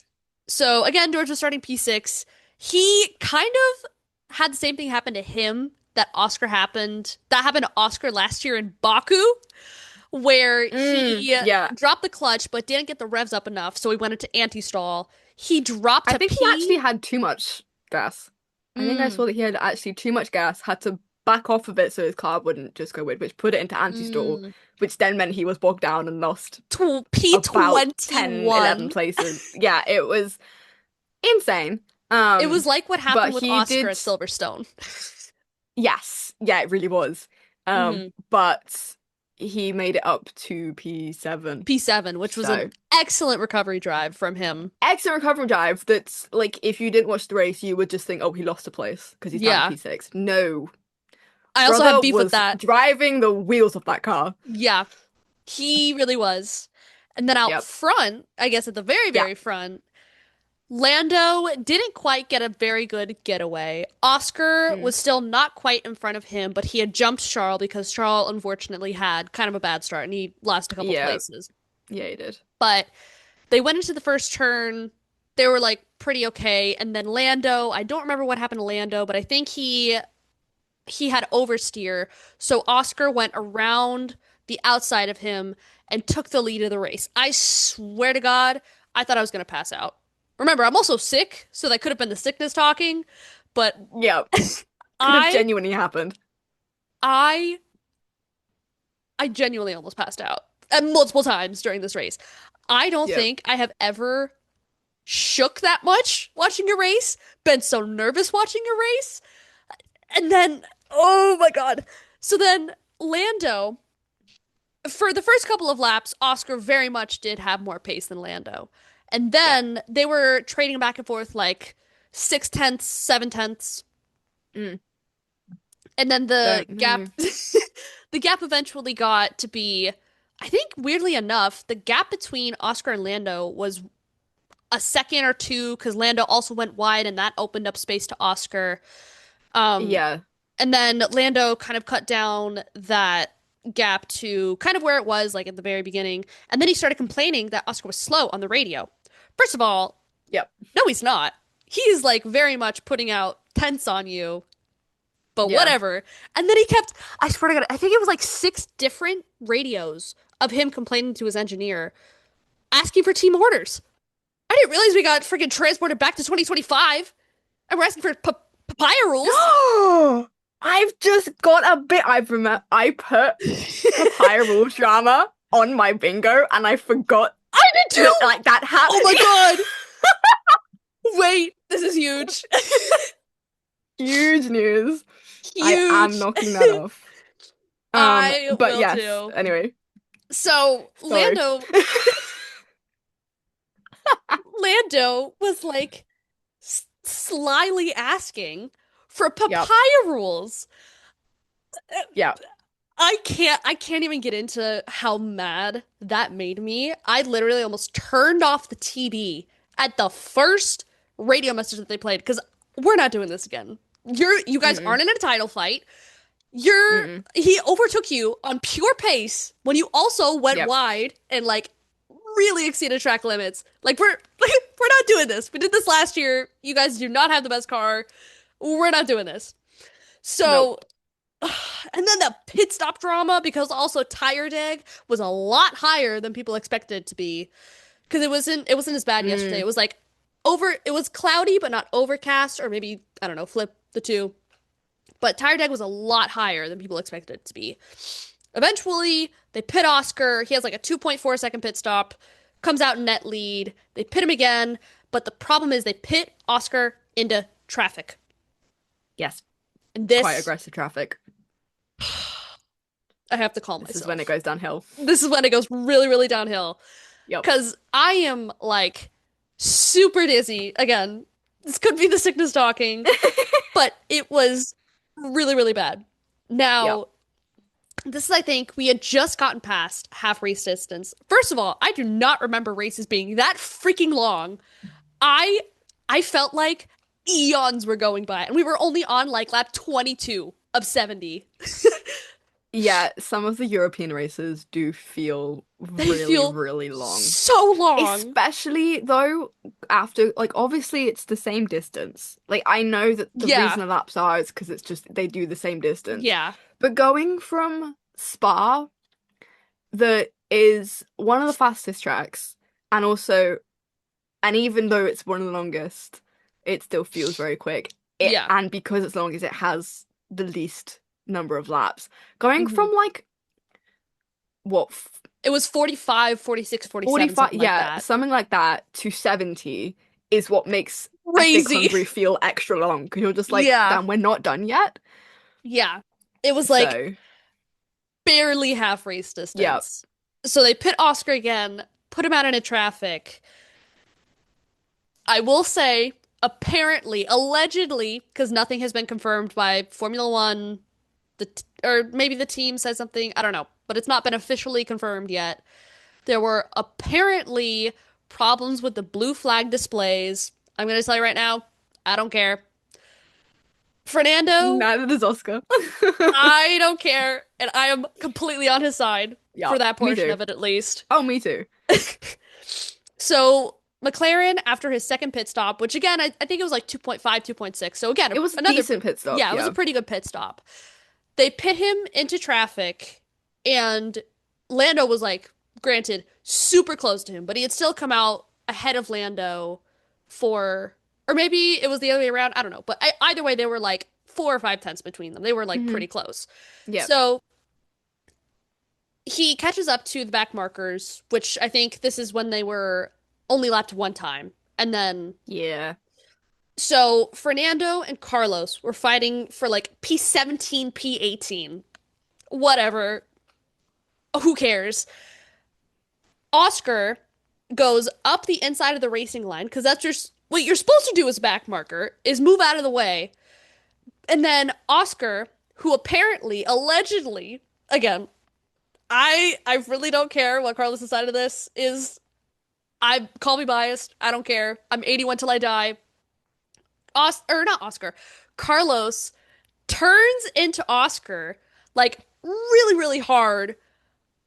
So again, George was starting P6. He kind of had the same thing happen to him that happened to Oscar last year in Baku, where he Yeah. dropped the clutch but didn't get the revs up enough, so he went into anti-stall. He dropped I to think he actually P. had too much gas. I think I Mm, saw that he had actually too much gas, had to back off of it so his car wouldn't just go weird, which put it into anti-stall, mm. which then meant he was bogged down and lost Tw about 10, 11 P21. places. Yeah, it was insane. It was like what But happened with he Oscar did, at Silverstone. yes, yeah, it really was. hmm But he made it up to P7. P7, which was an So excellent recovery drive from him. excellent recovery drive. That's like if you didn't watch the race, you would just think, oh, he lost a place because he's down to Yeah. P6. No, I also have brother beef with was that. driving the wheels of that car. Yeah, he really was. And then out Yep. front, I guess at the very, Yeah. very front, Lando didn't quite get a very good getaway. Oscar Mm. was still not quite in front of him, but he had jumped Charles because Charles unfortunately had kind of a bad start and he lost a couple Yeah, places. yeah, he did. But they went into the first turn. They were like pretty okay, and then Lando, I don't remember what happened to Lando, but I think he had oversteer, so Oscar went around the outside of him and took the lead of the race. I swear to God, I thought I was gonna pass out. Remember, I'm also sick, so that could have been the sickness talking, but Yeah, could have I genuinely happened. I I genuinely almost passed out multiple times during this race. I don't Yep. think I have ever shook that much watching a race, been so nervous watching a race. And then, oh my God. So then Lando, for the first couple of laps, Oscar very much did have more pace than Lando. And Yep. then they were trading back and forth like 6/10, 7/10. Mm. And then the Don't gap know. the gap eventually got to be, I think weirdly enough, the gap between Oscar and Lando was a second or two because Lando also went wide and that opened up space to Oscar. Um, Yeah. and then Lando kind of cut down that gap to kind of where it was like at the very beginning. And then he started complaining that Oscar was slow on the radio. First of all, Yep. no, he's not. He's like very much putting out tense on you, but Yeah. whatever. And then he kept, I swear to God, I think it was like six different radios of him complaining to his engineer, asking for team orders. I didn't realize we got freaking transported back to 2025 and we're asking for papaya rules. I've just got a bit. I put papaya rules drama on my bingo, and I forgot I did too. that like that happened. Oh my God. Wait, this is huge. Huge news. I am Huge. knocking that off. I But will yes. too. Anyway, So sorry. Lando was like slyly asking for Yep. papaya rules. Yep. I can't even get into how mad that made me. I literally almost turned off the TV at the first radio message that they played because we're not doing this again. You guys Mm-mm. aren't in a title fight. You're Mm-mm. he overtook you on pure pace when you also went Yep. wide and like really exceeded track limits. Like we're not doing this. We did this last year. You guys do not have the best car. We're not doing this. Nope. So and then the pit stop drama because also tire deg was a lot higher than people expected it to be because it wasn't as bad yesterday. Mm. It was like it was cloudy but not overcast or maybe I don't know, flip the two. But tire deg was a lot higher than people expected it to be. Eventually, they pit Oscar. He has like a 2.4 second pit stop, comes out in net lead. They pit him again, but the problem is they pit Oscar into traffic. Yes. And Quite this aggressive traffic. I have to calm This is when it myself. goes downhill. This is when it goes really, really downhill. Yep. Because I am like super dizzy. Again, this could be the sickness talking, but it was really, really bad. Yep. Now, this is, I think, we had just gotten past half race distance. First of all, I do not remember races being that freaking long. I I felt like eons were going by, and we were only on like lap 22 of 70. Yeah, some of the European races do feel They really, feel really long. so long. Especially though, after like obviously it's the same distance. Like I know that the Yeah, reason the laps are is because it's just they do the same distance. yeah, But going from Spa, that is one of the fastest tracks, and also, and even though it's one of the longest, it still feels very quick. yeah. And because it's longest, it has the least number of laps. Going hmm from like what It was 45, 46, 47, 45, something like yeah, that. something like that to 70 is what makes I think Crazy. Hungary feel extra long because you're just like, Yeah, damn, we're not done yet. yeah. It was like So, barely half race yeah. distance. So they pit Oscar again, put him out into traffic. I will say, apparently, allegedly, because nothing has been confirmed by Formula One, or maybe the team said something, I don't know, but it's not been officially confirmed yet. There were apparently problems with the blue flag displays I'm gonna tell you right now, I don't care. Fernando, Neither does Oscar. I don't care, and I am completely on his side Yeah, for that me portion too. of it at least. Oh, me too. So McLaren, after his second pit stop, which again, I think it was like 2.5, 2.6. So again, It was a another, decent pit stop, yeah, it was a yeah. pretty good pit stop. They pit him into traffic, and Lando was like, granted, super close to him, but he had still come out ahead of Lando for, or maybe it was the other way around. I don't know. But either way, they were like 4 or 5 tenths between them. They were like Hmm. pretty close. Yep. So he catches up to the back markers, which I think this is when they were only lapped one time. And then, Yeah. so Fernando and Carlos were fighting for like P17, P18, whatever. Who cares? Oscar goes up the inside of the racing line because that's just what you're supposed to do as back marker is move out of the way. And then Oscar, who apparently, allegedly, again, I really don't care what Carlos' side of this is. I call me biased. I don't care. I'm 81 till I die. Or not Oscar. Carlos turns into Oscar like really, really hard,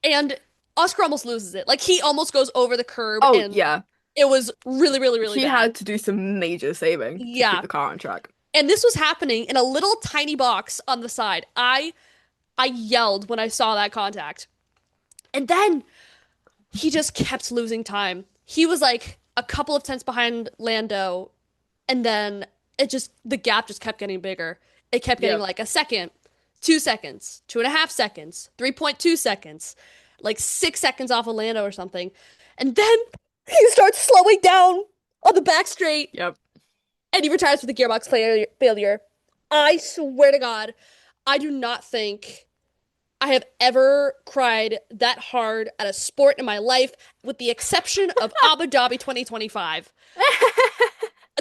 and Oscar almost loses it. Like he almost goes over the curb, Oh, and yeah. it was really, really, really He bad. had to do some major saving to keep Yeah. the car on track. And this was happening in a little tiny box on the side. I yelled when I saw that contact. And then he just kept losing time. He was like a couple of tenths behind Lando, and then the gap just kept getting bigger. It kept getting Yep. like a second, 2 seconds, 2.5 seconds, 3.2 seconds, like 6 seconds off of Lando or something. And then he starts slowing down on the back straight, Yep. and he retires with a gearbox failure. I swear to God, I do not think I have ever cried that hard at a sport in my life, with the exception of Abu Dhabi 2025.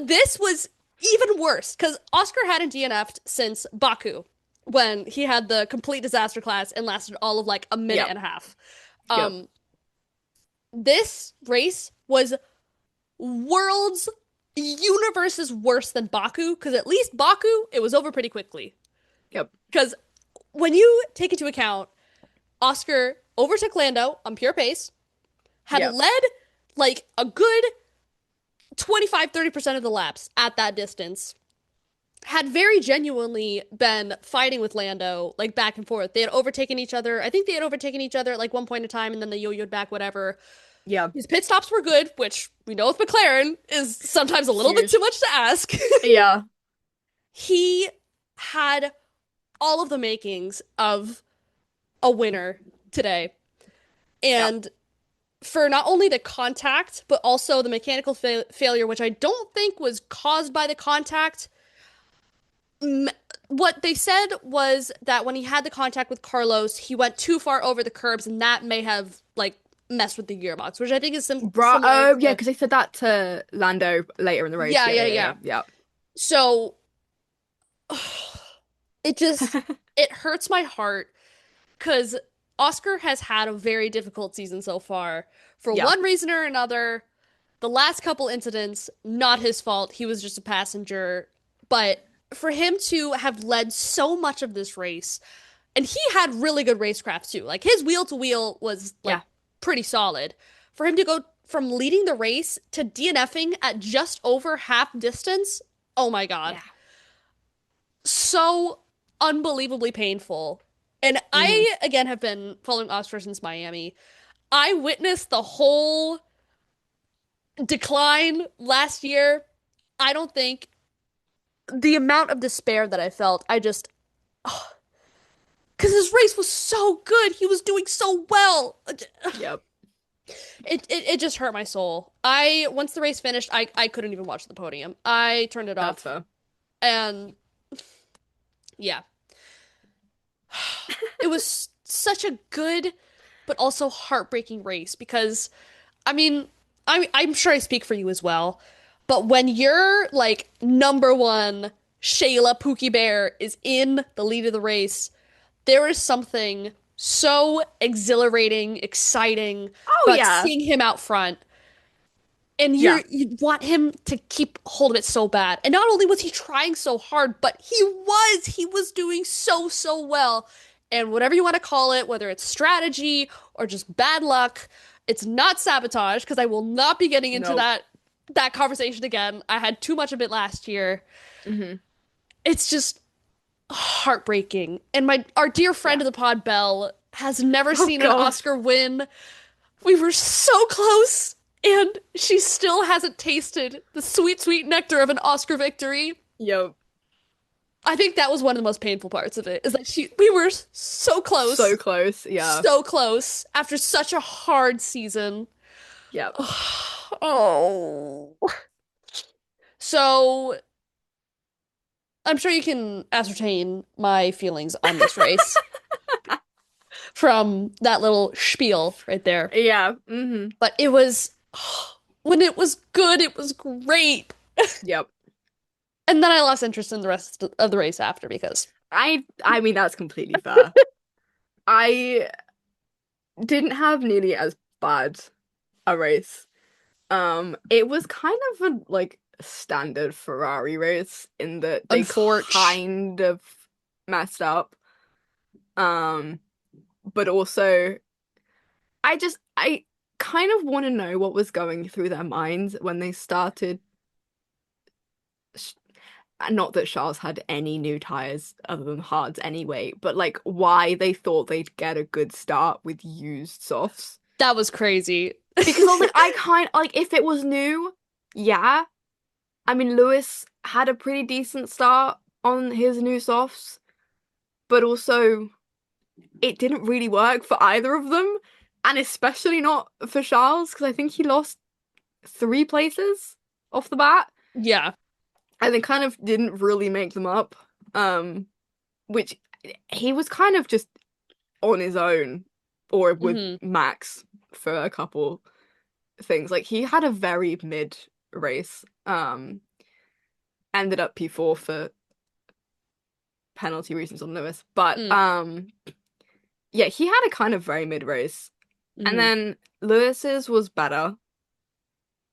This was even worse because Oscar hadn't DNF'd since Baku when he had the complete disaster class and lasted all of like a minute Yep. and a half. Yep. Um, this race was world's universe's worse than Baku because at least Baku it was over pretty quickly. Yep. Because when you take into account Oscar overtook Lando on pure pace, had Yep. led like a good 25-30% of the laps at that distance, had very genuinely been fighting with Lando, like back and forth. They had overtaken each other. I think they had overtaken each other at like one point in time, and then they yo-yoed back, whatever. Yeah. His pit stops were good, which we know with McLaren is sometimes a little bit Huge. too much to ask. Yeah. He had all of the makings of a winner today. Yep. And for not only the contact, but also the mechanical failure, which I don't think was caused by the contact. What they said was that when he had the contact with Carlos, he went too far over the curbs, and that may have like messed with the gearbox, which I think is Right. similar Oh, yeah, to, because they said that to Lando later in the race. yeah, Yeah, yeah, yeah, yeah. yeah, yeah. So it just it hurts my heart because Oscar has had a very difficult season so far for Yeah. one reason or another. The last couple incidents, not his fault. He was just a passenger. But for him to have led so much of this race, and he had really good racecraft too. Like his wheel to wheel was like Yeah. pretty solid. For him to go from leading the race to DNFing at just over half distance, oh my God. Yeah. So unbelievably painful. And Hmm. I, again, have been following Oscar since Miami. I witnessed the whole decline last year. I don't think the amount of despair that I felt, I just, because his race was so good. He was doing so well. Yep. It just hurt my soul. Once the race finished, I couldn't even watch the podium. I turned it That's off. fair. And yeah, it was such a good, but also heartbreaking race because, I mean, I'm sure I speak for you as well, but when you're like number one, Shayla Pookie Bear is in the lead of the race, there is something so exhilarating, exciting Oh, about yeah. seeing him out front. And Yeah. you want him to keep hold of it so bad. And not only was he trying so hard, but he was doing so well. And whatever you want to call it, whether it's strategy or just bad luck, it's not sabotage because I will not be getting into Nope. that conversation again. I had too much of it last year. Hmm. It's just heartbreaking. And my our dear friend Yeah. of the pod, Belle, has never Oh seen an God. Oscar win. We were so close, and she still hasn't tasted the sweet nectar of an Oscar victory. Yo, I think that was one of the most painful parts of it, is that we were so close. Yeah. so close after such a hard season. Yeah. Oh. So I'm sure you can ascertain my feelings on this race from that little spiel right there. Yeah. Hmm. But it was, when it was good, it was great. Yep. And then I lost interest in the rest of the race after because I mean that's completely fair. I didn't have nearly as bad a race. It was kind of a like standard Ferrari race in that they unfortunately, kind of messed up. Um, but also I kind of want to know what was going through their minds when they started. sh- Not that Charles had any new tires other than hards anyway, but like why they thought they'd get a good start with used softs. that was crazy. Because I was like, I kind like if it was new, yeah. I mean, Lewis had a pretty decent start on his new softs, but also it didn't really work for either of them, and especially not for Charles because I think he lost 3 places off the bat, Yeah. and they kind of didn't really make them up. Which he was kind of just on his own or with Hmm. Max for a couple things. Like he had a very mid race. Ended up P4 for penalty reasons on Lewis. But Mm. yeah, he had a kind of very mid race. And Hmm. then Lewis's was better.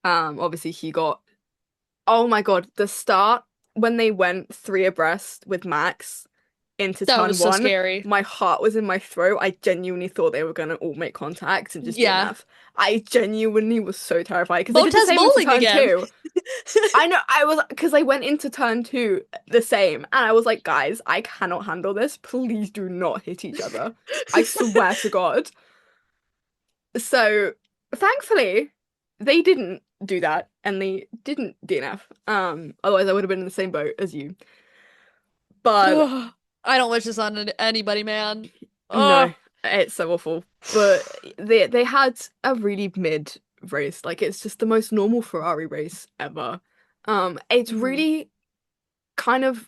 Obviously he got oh my God, the start when they went 3 abreast with Max into That turn was so one, scary. my heart was in my throat. I genuinely thought they were gonna all make contact and just Yeah. DNF. I genuinely was so terrified because they did the Bottas same into bowling turn again. two. I know I was because I went into turn two the same, and I was like, guys, I cannot handle this. Please do not hit each other. I swear to God. So thankfully, they didn't do that, and they didn't DNF. Otherwise I would have been in the same boat as you. But Ugh. I don't wish this on anybody, man. no, Oh. it's so awful. But they had a really mid race. Like it's just the most normal Ferrari race ever. It's Hmm. really kind of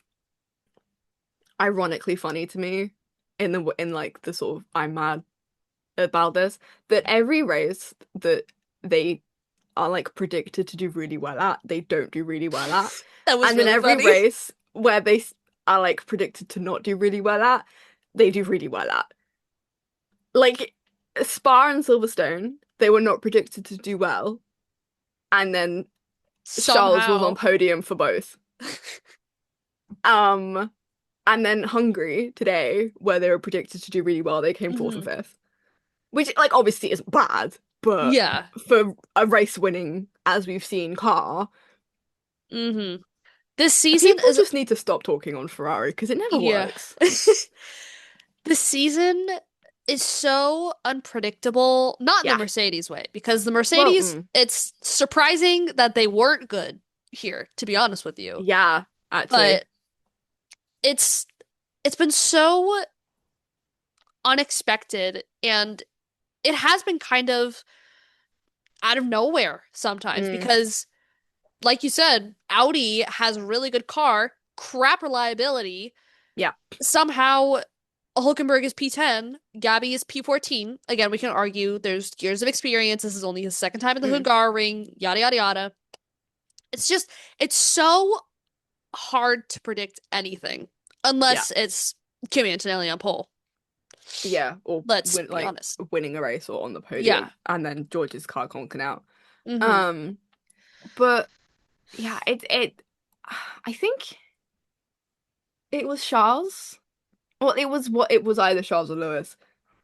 ironically funny to me in like the sort of I'm mad about this that every race that they are like predicted to do really well at, they don't do really well at. That was And then really every funny. race where are like predicted to not do really well at, they do really well at. Like Spa and Silverstone, they were not predicted to do well, and then Charles was on Somehow. podium for both. Um, and then Hungary today, where they were predicted to do really well, they came fourth and Hmm. fifth, which like obviously isn't bad, but Yeah. for a race winning, as we've seen, car, Hmm. This season people is, just need to stop talking on Ferrari because it never yeah. works. This season is so unpredictable, not in the Yeah. Mercedes way, because the Well, Mercedes, it's surprising that they weren't good here, to be honest with you. yeah, actually. But it's it's been so unexpected, and it has been kind of out of nowhere sometimes Mm, because, like you said, Audi has a really good car, crap reliability. yeah. Somehow Hulkenberg is P10, Gabby is P14. Again, we can argue there's years of experience. This is only his second time in the Mm, Hungar ring, yada yada yada. It's just it's so hard to predict anything yeah. unless it's Kimi Antonelli on pole. Yeah, or Let's win be like honest. winning a race or on the Yeah. podium, and then George's car conking out. Hmm. Um, But yeah, it I think it was Charles. Well, it was either Charles or Lewis,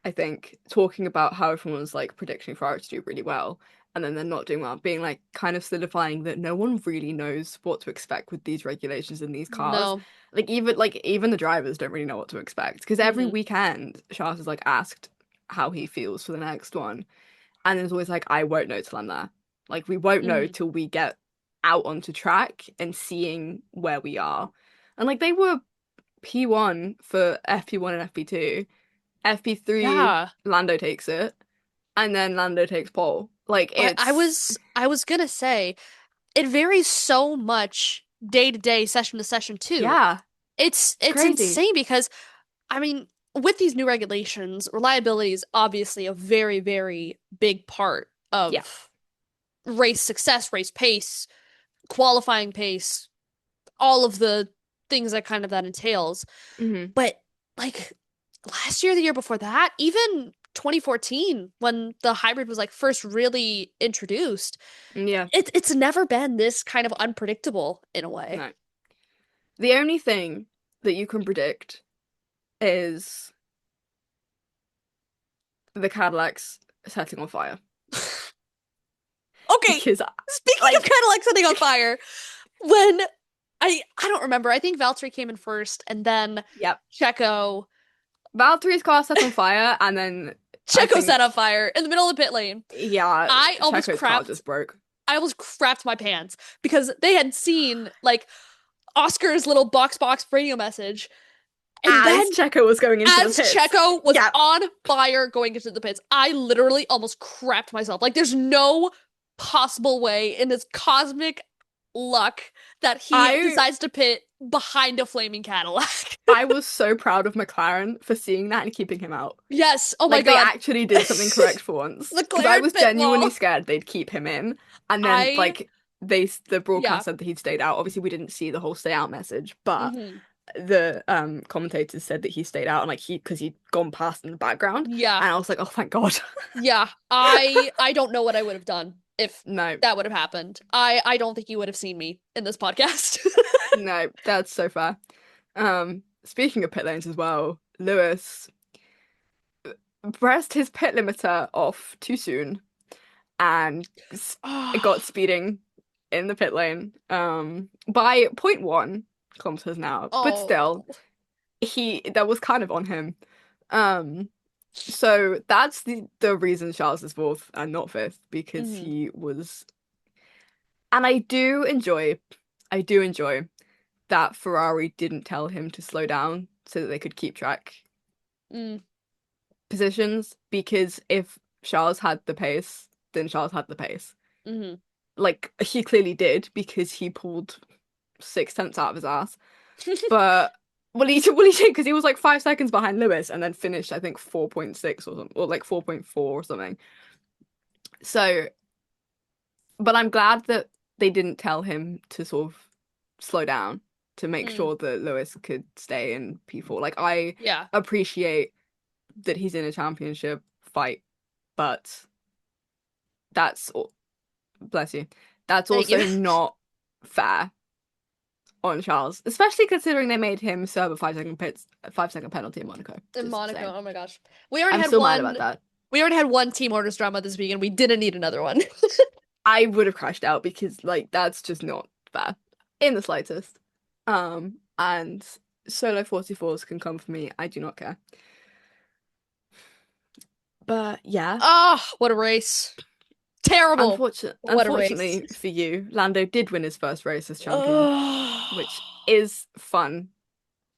I think, talking about how everyone was like predicting Ferrari to do really well, and then they're not doing well, being like kind of solidifying that no one really knows what to expect with these regulations in these cars. No. Like even the drivers don't really know what to expect because every Hmm. weekend Charles is like asked how he feels for the next one, and there's always like I won't know till I'm there. Like we won't know Hmm. till we get out onto track and seeing where we are. And like they were P1 for FP1 and FP2. FP3, Yeah. Lando takes it, and then Lando takes pole. Like But I it's was I was gonna say it varies so much day to day, session to session too. yeah, it's It's crazy. insane because I mean, with these new regulations, reliability is obviously a very, very big part Yeah. of race success, race pace, qualifying pace, all of the things that kind of that entails. Hmm. But like last year, the year before that, even 2014, when the hybrid was like first really introduced, Yeah. it's never been this kind of unpredictable in a way. No. The only thing that you can predict is the Cadillacs setting on fire. Okay, Because speaking of like Cadillac setting on fire, when I don't remember. I think Valtteri came in first, and then yep. Checo Valtteri's car set on fire and then I Checo set on think fire in the middle of the pit lane. yeah, I almost Checo's car crapped. just broke. I almost crapped my pants because they had seen like Oscar's little box radio message, and As then Checo was going into the as pits. Checo was Yeah. on fire going into the pits, I literally almost crapped myself. Like, there's no possible way in his cosmic luck that he I decides to pit behind a flaming Cadillac. I was so proud of McLaren for seeing that and keeping him out. Yes. Oh my Like they God. actually did something correct for once. Because I McLaren was pit genuinely wall. scared they'd keep him in. And then I, like the yeah. broadcast said that he'd stayed out. Obviously we didn't see the whole stay out message, but Hmm. the commentators said that he stayed out and like he because he'd gone past in the background. Yeah. And I was like, oh thank God. Yeah. I don't know what I would have done if No, that would have happened. I don't think you would have seen me in this podcast. no, that's so fair. Speaking of pit lanes as well, Lewis pressed his pit limiter off too soon and got Oh, speeding in the pit lane by zero point 0.1 kilometers an hour. But oh. still, he that was kind of on him. Um so that's the reason Charles is fourth and not fifth because Hmm. he was and I do enjoy that Ferrari didn't tell him to slow down so that they could keep track Mm. positions because if Charles had the pace, then Charles had the pace. Hmm. Like he clearly did because he pulled 6 tenths out of his ass. But well he did because he was like 5 seconds behind Lewis and then finished I think 4.6 or something or like 4.4 or something. So, but I'm glad that they didn't tell him to sort of slow down to make Mm. sure that Lewis could stay in P4. Like I Yeah. appreciate that he's in a championship fight, but that's bless you. That's Thank you. also not fair on Charles, especially considering they made him serve a 5 second penalty in Monaco. In Just Monaco, saying. oh my gosh. We already I'm had still mad about one that. we already had one team orders drama this week and we didn't need another one. I would have crashed out because like that's just not fair in the slightest. And solo 44s can come for me. I do not care. But yeah, Oh, what a race. Terrible. What a race. unfortunately for you, Lando did win his first race as champion, which Oh. is fun.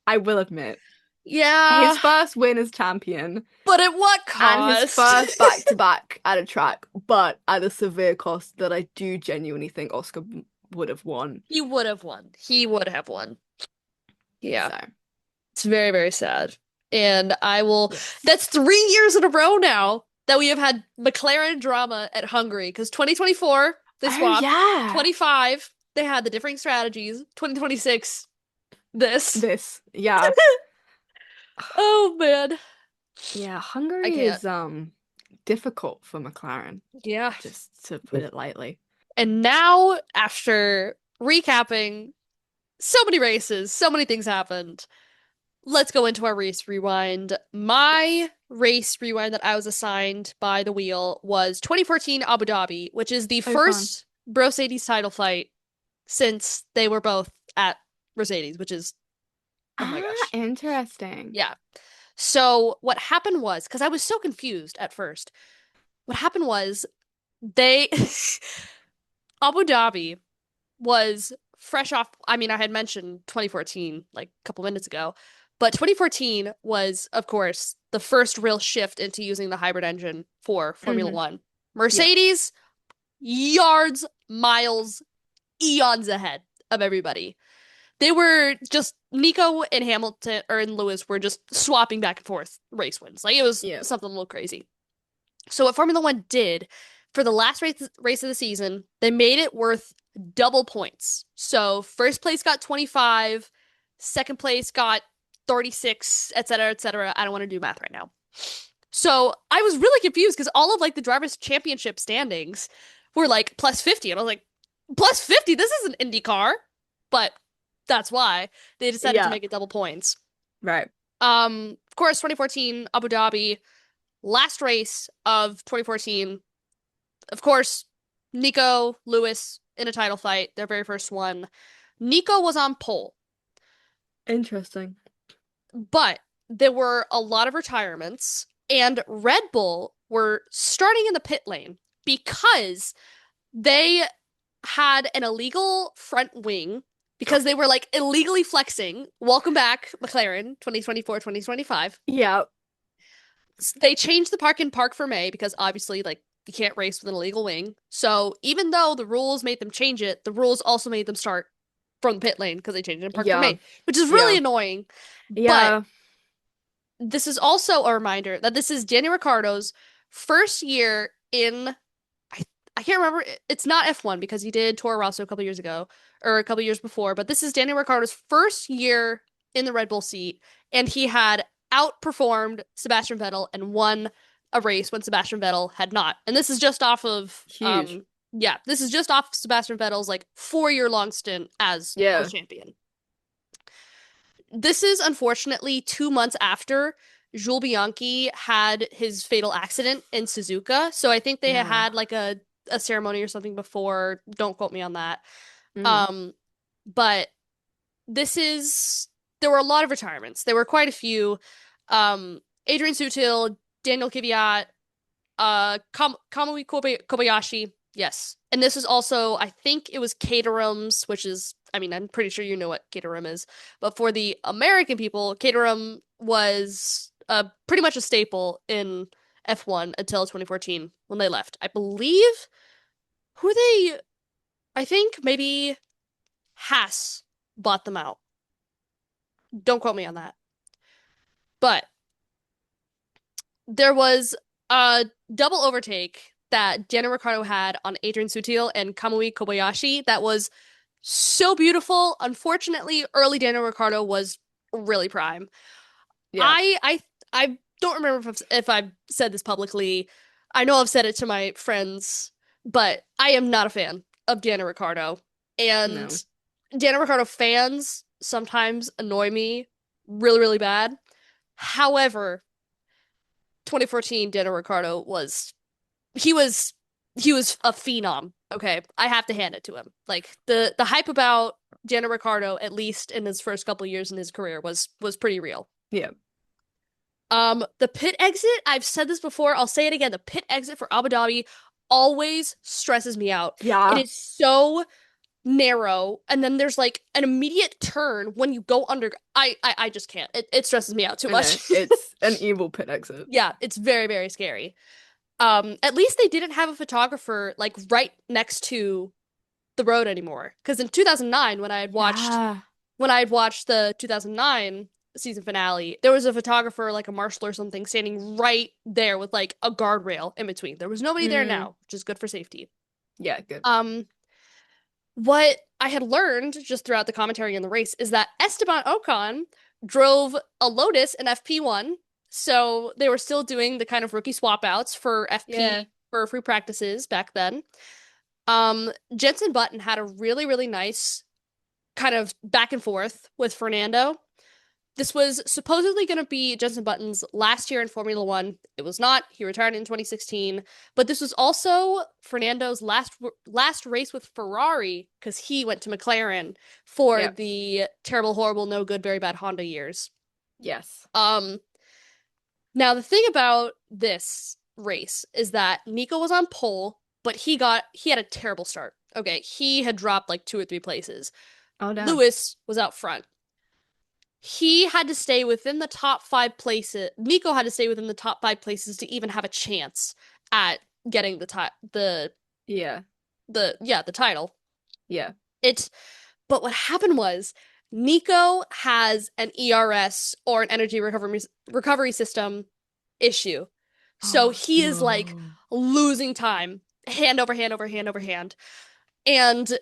I will admit. His Yeah, first win as champion but at what and his cost? first back to back at a track, but at a severe cost that I do genuinely think Oscar would have won. He would have won. He would have won. Yeah. So, It's very, very sad. And I will, yes. that's 3 years in a row now that we have had McLaren drama at Hungary. Because 2024, they Oh, swapped. yeah. 25, they had the differing strategies. 2026, this. This, yeah. Oh man. Yeah, I Hungary can't. is difficult for McLaren, Yeah. just to put it lightly. And now, after recapping so many races, so many things happened, let's go into our race rewind. My race rewind that I was assigned by the wheel was 2014 Abu Dhabi, which is the Oh, fun. first Mercedes title fight since they were both at Mercedes, which is, oh my Ah, gosh. interesting. Yeah. So what happened was, because I was so confused at first, what happened was they Abu Dhabi was fresh off. I mean, I had mentioned 2014 like a couple minutes ago, but 2014 was, of course, the first real shift into using the hybrid engine for Formula Hmm. One. Yeah. Mercedes, yards, miles, eons ahead of everybody. They were just Nico and Hamilton or and Lewis were just swapping back and forth race wins. Like it was Yeah. something a little crazy. So what Formula One did for the last race of the season, they made it worth double points. So first place got 25, second place got 36, etc., etc. I don't want to do math right now. So I was really confused because all of like the drivers' championship standings were like plus 50, and I was like, plus 50? This isn't IndyCar, but that's why they decided to Yeah. make it double points. Right. Of course, 2014 Abu Dhabi, last race of 2014. Of course, Nico, Lewis in a title fight, their very first one. Nico was on pole, Interesting. but there were a lot of retirements, and Red Bull were starting in the pit lane because they had an illegal front wing because they were like illegally flexing. Welcome back, McLaren 2024, 2025. Yeah. They changed the park in Park for May because obviously, like, you can't race with an illegal wing. So even though the rules made them change it, the rules also made them start from the pit lane because they changed it in Park for Yeah. May, which is really Yeah. annoying. But Yeah. this is also a reminder that this is Daniel Ricciardo's first year in I I can't remember. It's not F1 because he did Toro Rosso a couple years ago or a couple years before, but this is Daniel Ricciardo's first year in the Red Bull seat, and he had outperformed Sebastian Vettel and won a race when Sebastian Vettel had not. And this is just off of Huge. yeah, this is just off Sebastian Vettel's like 4 year long stint as world Yeah. champion. This is unfortunately 2 months after Jules Bianchi had his fatal accident in Suzuka. So I think they Yeah. had like a ceremony or something before. Don't quote me on that. Hmm. Um, but this is there were a lot of retirements. There were quite a few. Adrian Sutil, Daniel Kvyat, Kamui Kobayashi. Yes. And this is also, I think it was Caterhams, which is, I mean, I'm pretty sure you know what Caterham is. But for the American people, Caterham was pretty much a staple in F1 until 2014 when they left. I believe who they, I think maybe Haas bought them out. Don't quote me on that. But there was a double overtake that Daniel Ricciardo had on Adrian Sutil and Kamui Kobayashi that was so beautiful. Unfortunately, early Daniel Ricciardo was really prime. Yeah. I don't remember if I've said this publicly. I know I've said it to my friends, but I am not a fan of Daniel Ricciardo. And No. Daniel Ricciardo fans sometimes annoy me really, really bad. However, 2014 Daniel Ricciardo was he was he was a phenom. Okay, I have to hand it to him. Like the hype about Daniel Ricciardo, at least in his first couple years in his career, was pretty real. Yeah. The pit exit, I've said this before, I'll say it again. The pit exit for Abu Dhabi always stresses me out. It Yeah. is so narrow, and then there's like an immediate turn when you go under. I just can't. It stresses me out too I know. much. It's an evil pit exit. Yeah, it's very, very scary. At least they didn't have a photographer like right next to the road anymore. Because in 2009, Yeah. when I had watched the 2009 season finale, there was a photographer, like a marshal or something, standing right there with like a guardrail in between. There was nobody there Mm. now, which is good for safety. Yeah, good. Um, what I had learned just throughout the commentary in the race is that Esteban Ocon drove a Lotus in FP1, so they were still doing the kind of rookie swap outs for Yeah. FP for free practices back then. Jenson Button had a really, really nice kind of back and forth with Fernando. This was supposedly going to be Jenson Button's last year in Formula One. It was not. He retired in 2016. But this was also Fernando's last race with Ferrari because he went to McLaren for Yep. the terrible, horrible, no good, very bad Honda years. Yes. Um, Now the thing about this race is that Nico was on pole, but he had a terrible start. Okay, he had dropped like two or three places. Oh, damn. Lewis was out front. He had to stay within the top five places. Nico had to stay within the top five places to even have a chance at getting Yeah. the title. Yeah. It's but what happened was Nico has an ERS or an energy recovery system issue. So Oh, he is like no. losing time, hand over hand over hand over hand. And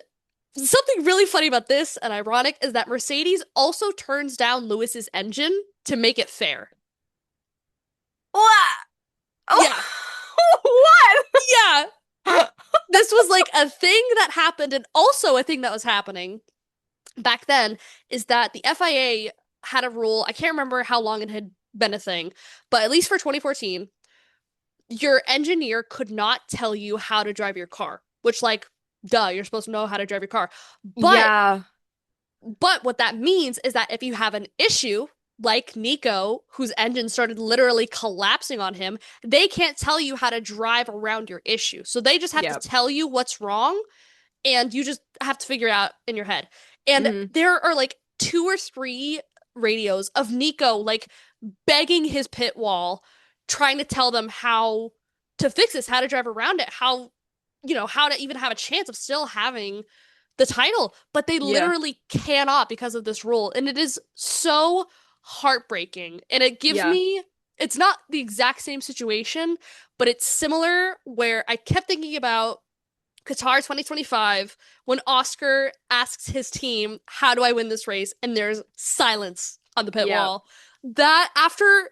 something really funny about this and ironic is that Mercedes also turns down Lewis's engine to make it fair. What? Yeah. Yeah. What? This was like a thing that happened, and also a thing that was happening back then is that the FIA had a rule. I can't remember how long it had been a thing, but at least for 2014, your engineer could not tell you how to drive your car, which, like, duh, you're supposed to know how to drive your car. But Yeah. but what that means is that if you have an issue, like Nico, whose engine started literally collapsing on him, they can't tell you how to drive around your issue. So they just have to Yeah. tell you what's wrong, and you just have to figure it out in your head. And Hmm. there are like two or three radios of Nico like begging his pit wall, trying to tell them how to fix this, how to drive around it, how to even have a chance of still having the title. But they Yeah. literally cannot because of this rule. And it is so heartbreaking. And it gives Yeah. me, it's not the exact same situation, but it's similar where I kept thinking about Qatar 2025 when Oscar asks his team, "How do I win this race?" and there's silence on the pit Yeah. wall. That after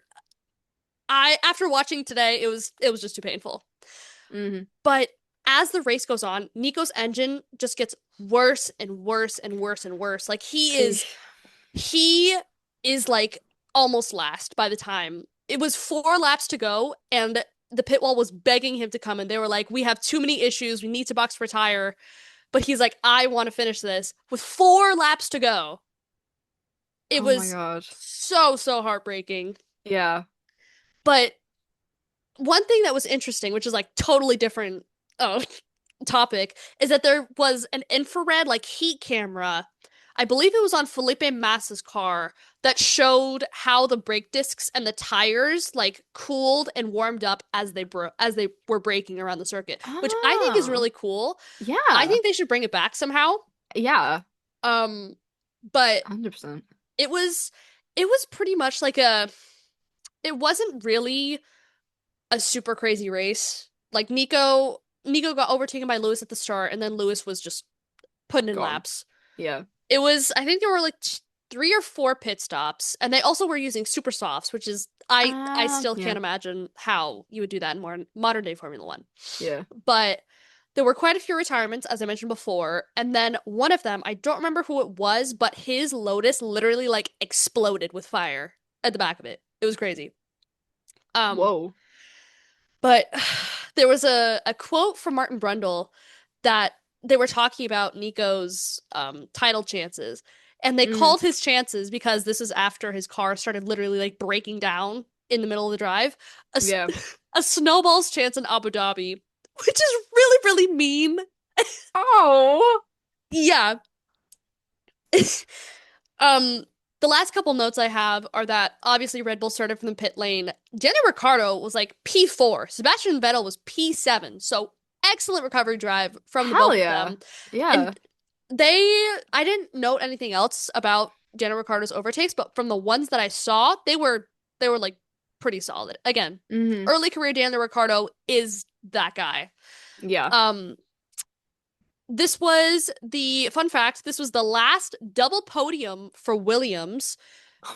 watching today, it was just too painful. Hmm. But as the race goes on, Nico's engine just gets worse and worse and worse and worse. Like he is like almost last by the time. It was 4 laps to go and the pit wall was begging him to come and they were like, "We have too many issues. We need to box for tire." But he's like, "I want to finish this." With 4 laps to go, it Oh my was God. so, so heartbreaking. Yeah. But one thing that was interesting, which is like totally different uh, topic, is that there was an infrared like heat camera. I believe it was on Felipe Massa's car that showed how the brake discs and the tires like cooled and warmed up as they were braking around the circuit, which I think is Oh. really cool. I Yeah. think they should bring it back somehow. Yeah. Um, but 100%. it was it was pretty much like a it wasn't really a super crazy race. Like Nico got overtaken by Lewis at the start, and then Lewis was just putting in Gone. laps. Yeah. It was, I think there were like 3 or 4 pit stops, and they also were using super softs, which is I still Yeah. can't imagine how you would do that in modern day Formula One. Yeah. But there were quite a few retirements, as I mentioned before, and then one of them, I don't remember who it was, but his Lotus literally like exploded with fire at the back of it. It was crazy. Um, Whoa. But there was a quote from Martin Brundle that they were talking about Nico's title chances. And they Hmm. called his chances because this is after his car started literally like breaking down in the middle of the drive. A, Yeah. a snowball's chance in Abu Dhabi, which is really, really mean. Oh. Yeah. Um, the last couple notes I have are that obviously Red Bull started from the pit lane. Daniel Ricciardo was like P4. Sebastian Vettel was P7. So excellent recovery drive from the Hell both of yeah. them. Yeah. And I didn't note anything else about Daniel Ricciardo's overtakes, but from the ones that I saw, they were like pretty solid. Again, Hmm. early career Daniel Ricciardo is that guy. Yeah. Um, this was the fun fact. This was the last double podium for Williams,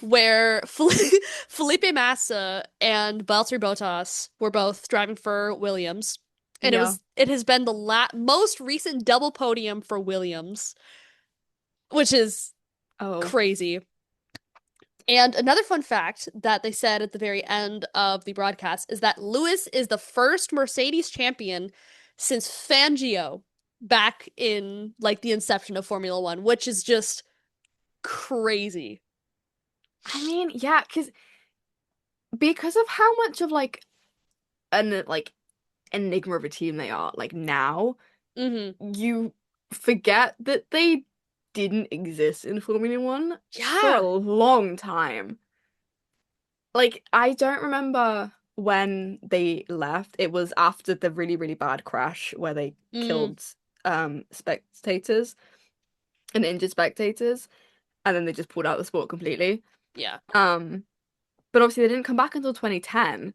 where Felipe Massa and Valtteri Bottas were both driving for Williams. And Yeah. it has been the la most recent double podium for Williams, which is Oh. crazy. And another fun fact that they said at the very end of the broadcast is that Lewis is the first Mercedes champion since Fangio back in like the inception of Formula One, which is just crazy. I mean, yeah, because of how much of like an like enigma of a team they are, like now, Hmm. you forget that they didn't exist in Formula One for a Yeah. long time. Like, I don't remember when they left. It was after the really, really bad crash where they Mm, killed spectators and injured spectators, and then they just pulled out the sport completely. yeah. Um, but obviously they didn't come back until 2010.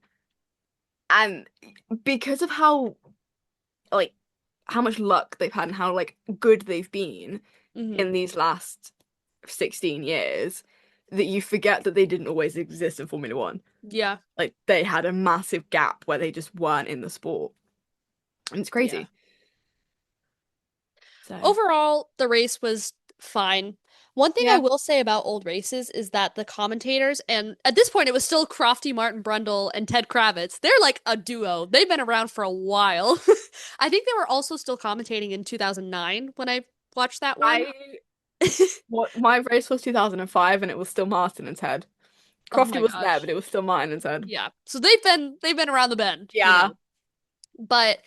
And because of like how much luck they've had and how like good they've been Hmm. in these last 16 years, that you forget that they didn't always exist in Formula One. Yeah. Like they had a massive gap where they just weren't in the sport. And it's Yeah. crazy. So Overall, the race was fine. One thing I yeah. will say about old races is that the commentators, and at this point it was still Crofty Martin Brundle and Ted Kravitz, they're like a duo. They've been around for a while. I think they were also still commentating in 2009 when I watched that one. I what my race was 2005 and it was still Martin and Ted. Oh Crofty my wasn't there, but gosh. it was still Martin and Ted. Yeah. So they've been around the bend, you Yeah. know. But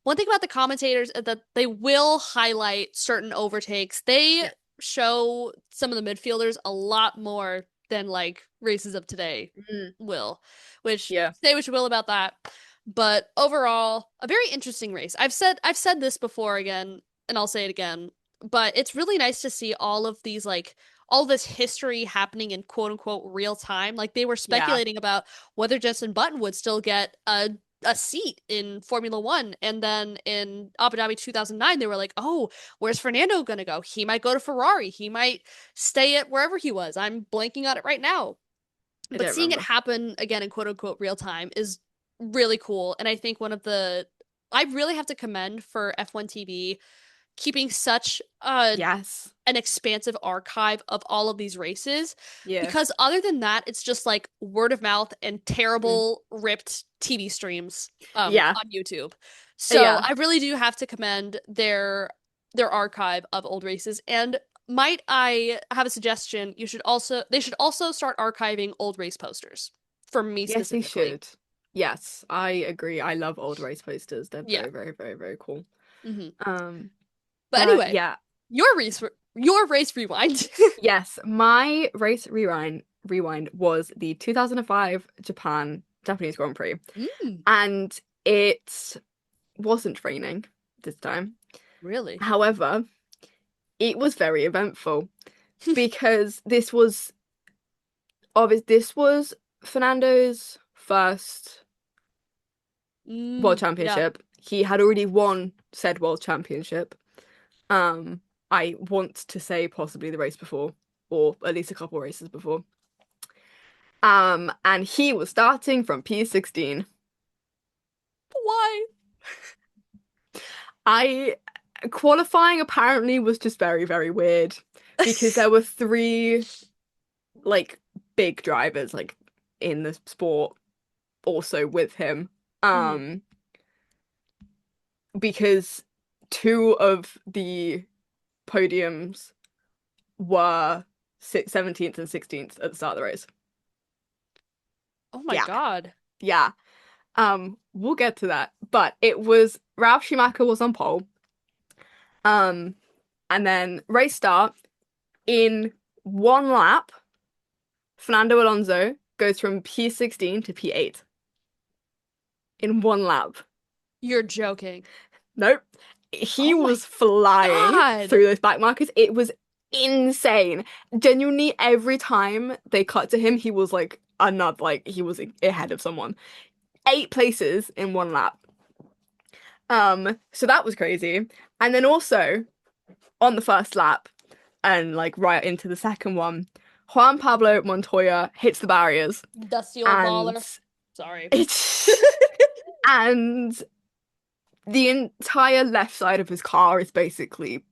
one thing about the commentators is that they will highlight certain overtakes. They Yeah. show some of the midfielders a lot more than like races of today Mm. will, which Yeah. say what you will about that. But overall, a very interesting race. I've said this before again, and I'll say it again, but it's really nice to see all of these like all this history happening in quote unquote real time. Like they were Yeah. speculating about whether Jenson Button would still get a seat in Formula One. And then in Abu Dhabi 2009, they were like, oh, where's Fernando going to go? He might go to Ferrari. He might stay at wherever he was. I'm blanking on it right now. I But don't seeing it remember. happen again in quote unquote real time is really cool. And I think I really have to commend for F1 TV keeping such Yes. an expansive archive of all of these races Yeah. because other than that it's just like word of mouth and Mm. terrible ripped TV streams Yeah. on YouTube. So Yeah. I really do have to commend their archive of old races and might I have a suggestion they should also start archiving old race posters for me Yes, they specifically. should. Yes, I agree. I love old race posters. They're Yeah. very, very, very, very cool. Hmm. Um, But but anyway, yeah, your race rewind. yes, my race rewind was the 2005 Japanese Grand Prix, Mm, and it wasn't raining this time. really? However, it was very eventful because this was Fernando's first world Yeah. championship. He had already won said world championship. Um, I want to say possibly the race before, or at least a couple races before. And he was starting from P16. Why? I qualifying apparently was just very, very weird because there were three like big drivers like in the sport also with him. Mhm. Um, because two of the podiums were 17th and 16th at the start of the race. Oh my Yeah, God. yeah. We'll get to that. But it was Ralf Schumacher was on pole. Um, and then race start in one lap, Fernando Alonso goes from P16 to P8 in one lap. You're joking. Nope. He Oh my was flying God. through those back markers. It was insane. Genuinely, every time they cut to him, he was like another, like he was ahead of someone. 8 places in one lap. So that was crazy. And then also on the first lap and like right into the second one, Juan Pablo Montoya hits the barriers Dusty old and baller. Sorry. it's and the entire left side of his car is basically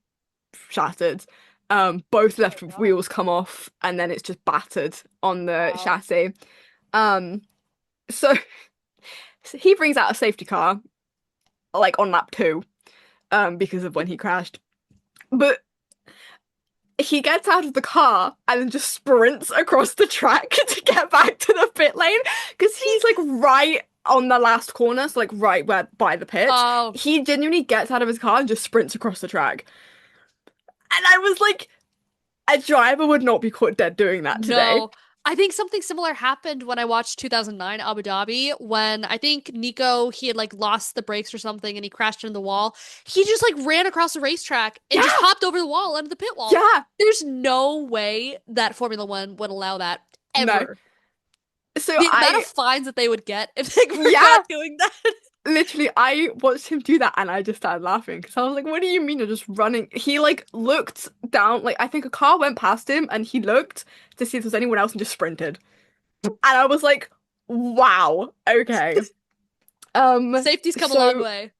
shattered. Both Oh my left God. wheels come off, and then it's just battered on the Wow. chassis. Um, so, so he brings out a safety car, like on lap two, because of when he crashed. But he gets out of the car and then just sprints across the track to get back to the pit lane because he's like right on the last corner, so like right where by the pits. Oh, He genuinely gets out of his car and just sprints across the track. And I was like, a driver would not be caught dead doing that today. no. I think something similar happened when I watched 2009 Abu Dhabi when I think Nico, he had like lost the brakes or something and he crashed into the wall. He just like ran across the racetrack and just Yeah, hopped over the wall into the pit wall. yeah, There's no way that Formula One would allow that no. ever. So The amount of fines that they would get if they were yeah, caught doing that. literally, I watched him do that and I just started laughing because I was like, what do you mean you're just running? He like looked down, like I think a car went past him and he looked to see if there's anyone else and just sprinted. And I was like, wow, okay. Safety's come a long So way.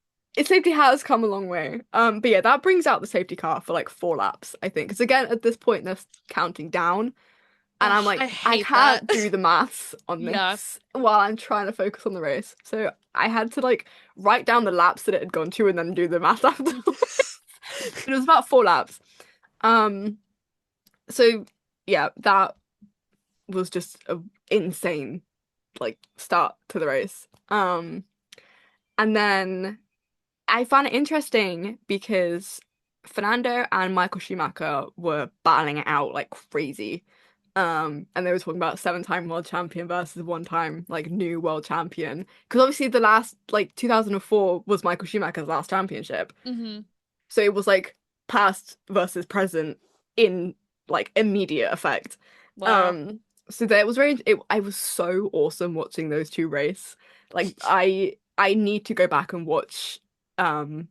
safety has come a long way. But yeah, that brings out the safety car for like 4 laps, I think. Because again, at this point, they're counting down. And I'm Oh, like, I I hate that. can't do the maths on Yeah. this while I'm trying to focus on the race. So I had to like write down the laps that it had gone to and then do the math afterwards. It was about 4 laps. Um, so yeah, that was just a insane like start to the race. And then I found it interesting because Fernando and Michael Schumacher were battling it out like crazy. And they were talking about 7-time world champion versus 1-time like new world champion. Because obviously the last like 2004 was Michael Schumacher's last championship. hmm So it was like past versus present in like immediate effect. Wow. Um, so that was very I was so awesome watching those two race. Like I need to go back and watch um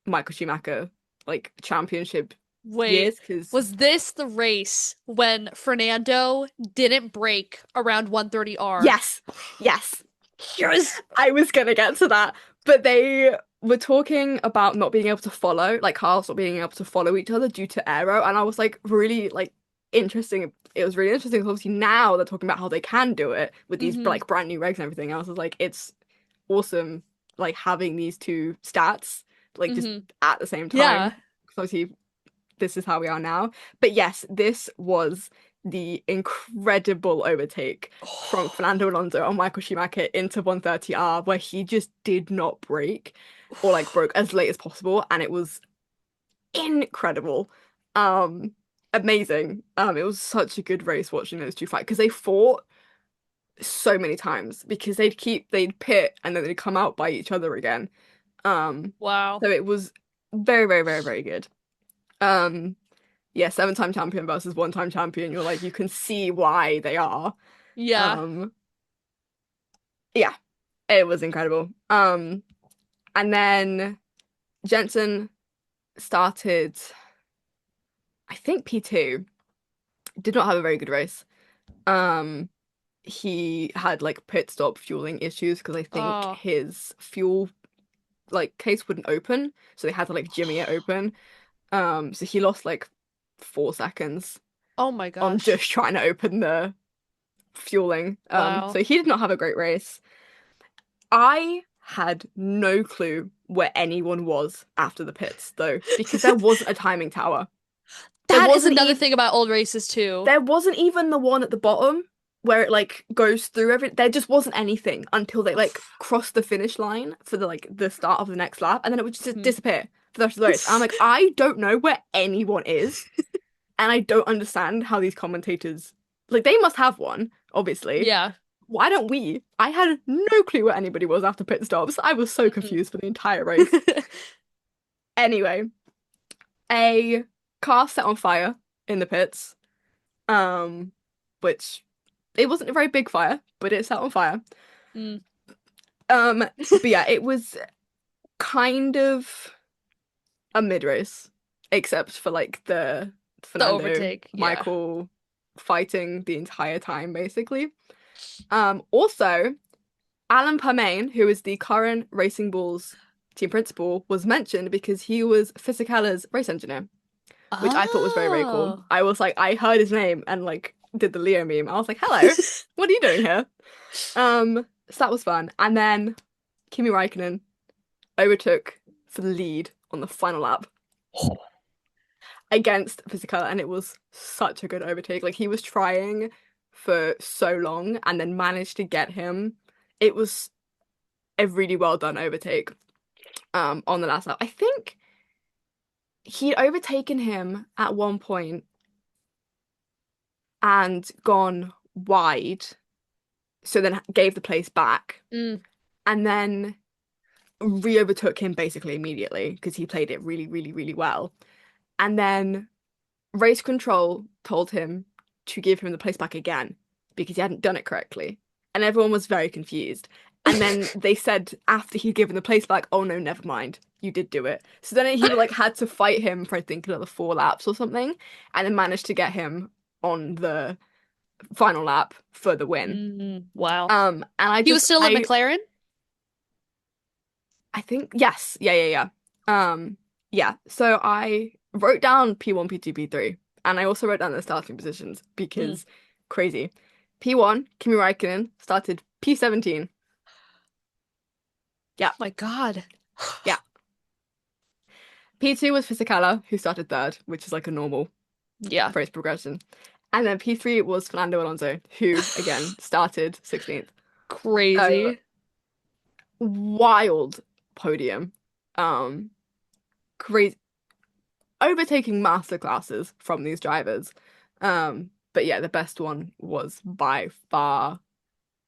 Michael Schumacher like championship Wait, years because was this the race when Fernando didn't brake around 130R? yes, yes, Yes. I was gonna get to that, but they were talking about not being able to follow, like cars not being able to follow each other due to aero, and I was like really like interesting. It was really interesting 'cause obviously now they're talking about how they can do it with these hmm like brand new regs and everything else. I was like, it's awesome, like having these two stats like just hmm at the same time. Yeah. 'Cause obviously, this is how we are now. But yes, this was the incredible overtake from Fernando Alonso and Michael Schumacher into 130R, where he just did not break or like broke as late as possible, and it was incredible. Um, Amazing. It was such a good race watching those two fight because they fought so many times because they'd pit and then they'd come out by each other again. Um, Wow. so it was very, very, very, very good. Um, yeah, 7-time champion versus 1-time champion. You're like, you can see why they are. Yeah. Um, yeah, it was incredible. And then Jensen started, I think P2, did not have a very good race. Um, he had like pit stop fueling issues because I think Oh. his fuel like case wouldn't open, so they had to like jimmy it open. So he lost like 4 seconds Oh my on gosh. just trying to open the fueling. Wow. So he did not have a great race. I had no clue where anyone was after the pits though, because there wasn't a timing tower. There That is wasn't another even thing about old races too. there wasn't even the one at the bottom where it like goes through every there just wasn't anything until they like crossed the finish line for the start of the next lap and then it would just Mhm. disappear for the rest of the race. I'm like, I don't know where anyone is and I don't understand how these commentators like they must have one, obviously. Yeah. Why don't we? I had no clue where anybody was after pit stops. I was so Mhm. confused for the entire race. Anyway, a car set on fire in the pits, um, which it wasn't a very big fire, but it set on fire. Mm. But yeah, it was kind of a mid race, except for like the The Fernando overtake. Yeah. Michael fighting the entire time, basically. Also, Alan Permane, who is the current Racing Bulls team principal, was mentioned because he was Fisichella race engineer, which I thought was very, very cool. Oh. I was like, I heard his name and like did the Leo meme. I was like, hello, what are you doing here? So that was fun. And then Kimi Räikkönen overtook for the lead on the final lap against Fisichella, and it was such a good overtake. Like he was trying for so long and then managed to get him. It was a really well done overtake on the last lap. I think he'd overtaken him at one point and gone wide, so then gave the place back, Mm. and then re-overtook him basically immediately because he played it really, really, really well. And then race control told him to give him the place back again because he hadn't done it correctly. And everyone was very confused. And then they said after he'd given the place back, oh no, never mind, you did do it. So then he like had to fight him for I think another 4 laps or something, and then managed to get him on the final lap for the win. Wow. And I He was just still at McLaren? I think yes, yeah. Yeah. So I wrote down P1, P2, P3, and I also wrote down the starting positions Mm. because crazy. P1, Kimi Räikkönen started P17. Yeah, Oh my God. yeah. P2 was Fisichella, who started third, which is like a normal Yeah. race progression. And then P3 was Fernando Alonso, who again started 16th. So Crazy. wild podium. Um, crazy overtaking masterclasses from these drivers. But yeah, the best one was by far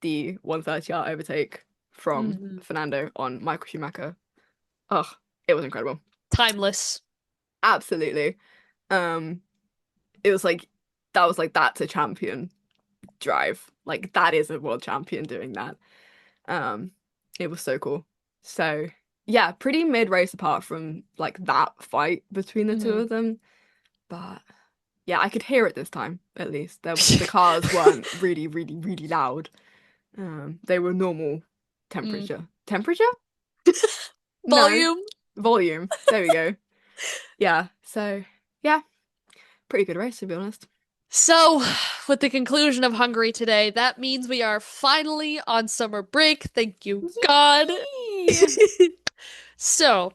the 130R overtake from Mhm. Fernando on Michael Schumacher. Ugh, it was incredible. Timeless. Absolutely. Um, it was like that's a champion drive. Like that is a world champion doing that. Um, it was so cool. So yeah, pretty mid-race apart from like that fight between the two Mhm. of them. But yeah, I could hear it this time, at least. The cars weren't really, really, really loud. They were normal Mm. temperature. Temperature? No. Volume. Volume. There we go. Yeah, so yeah, pretty good race to be honest. So, with the conclusion of Hungary today, that means we are finally on summer break. Thank you, God. Yee! So,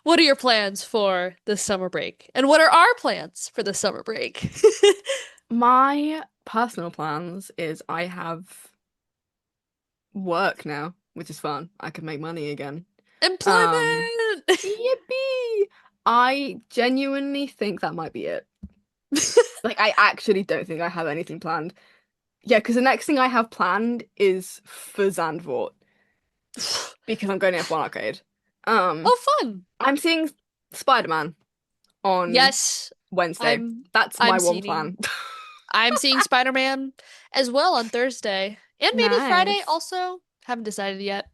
what are your plans for the summer break? And what are our plans for the summer break? My personal plans is I have work now, which is fun. I can make money again. Um, Employment! Yippee! I genuinely think that might be it. Like, I actually don't think I have anything planned. Yeah, because the next thing I have planned is for Zandvoort because I'm going to F1 Arcade. Um, Oh, fun. I'm seeing Spider-Man on Yes, Wednesday. I'm That's I'm my one seeing plan. I'm seeing Spider-Man as well on Thursday. And maybe Friday Nice. also. Haven't decided yet.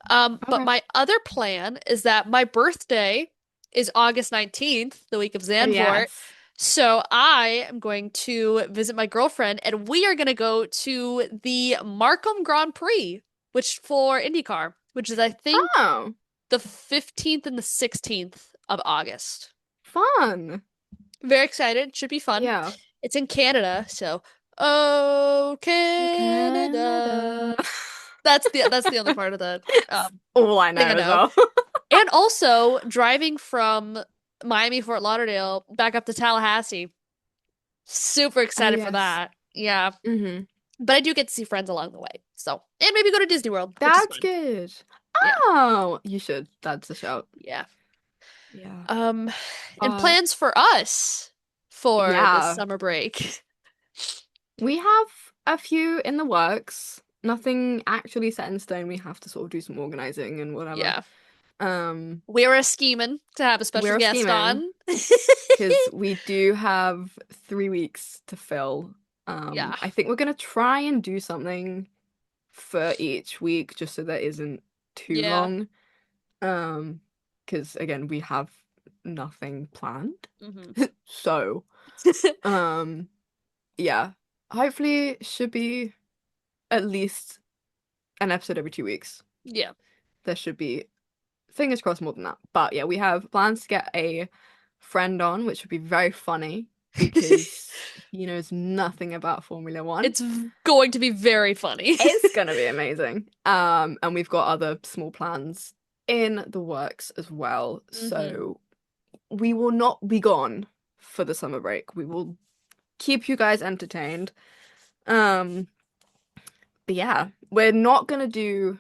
But Okay. my other plan is that my birthday is August 19th, the week of Oh, Zandvoort. yes. So I am going to visit my girlfriend and we are going to go to the Markham Grand Prix, which for IndyCar, which is I think Oh, the 15th and the 16th of August. fun. Very excited. Should be fun. Yeah. It's in Canada, so oh Canada. Canada. That's the other part of the It's all I know thing I as know. well. And also driving from Miami, Fort Lauderdale back up to Tallahassee. Super Oh, excited for yes. that. Yeah. hmm But I do get to see friends along the way. So, and maybe go to Disney World, which is That's fun. good. Yeah. Oh, you should. That's a shout. Yeah. Yeah. Um, and Uh, plans for us for the yeah. summer break. We have a few in the works. Nothing actually set in stone. We have to sort of do some organizing and whatever. Yeah. Um, We were scheming to have a special we're guest scheming on. because we do have 3 weeks to fill. Yeah. I think we're gonna try and do something for each week just so that isn't too Yeah. long. Because again, we have nothing planned. hmm So, um, yeah. Hopefully it should be at least an episode every 2 weeks. Yeah. There should be fingers crossed more than that. But yeah, we have plans to get a friend on, which would be very funny because he knows nothing about Formula One. It's going to be very funny. It's gonna be amazing. And we've got other small plans in the works as well. hmm So we will not be gone for the summer break. We will keep you guys entertained. Um, but yeah, we're not gonna do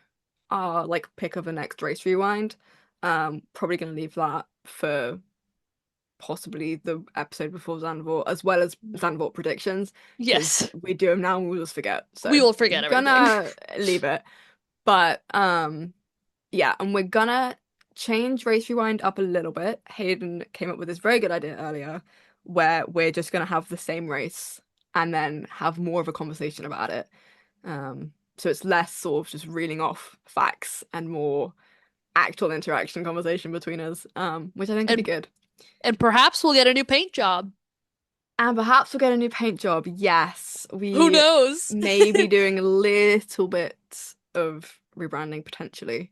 our like pick of the next race rewind. Probably gonna leave that for possibly the episode before Zandvoort, as well as Zandvoort predictions, because Yes, we do them now and we'll just forget. we So will forget we're everything. gonna leave it. But yeah, and we're gonna change Race Rewind up a little bit. Hayden came up with this very good idea earlier where we're just gonna have the same race and then have more of a conversation about it. So it's less sort of just reeling off facts and more actual interaction conversation between us, which I think would be And good. and perhaps we'll get a new paint job. And perhaps we'll get a new paint job. Yes, Who we knows? may be doing a little bit of rebranding potentially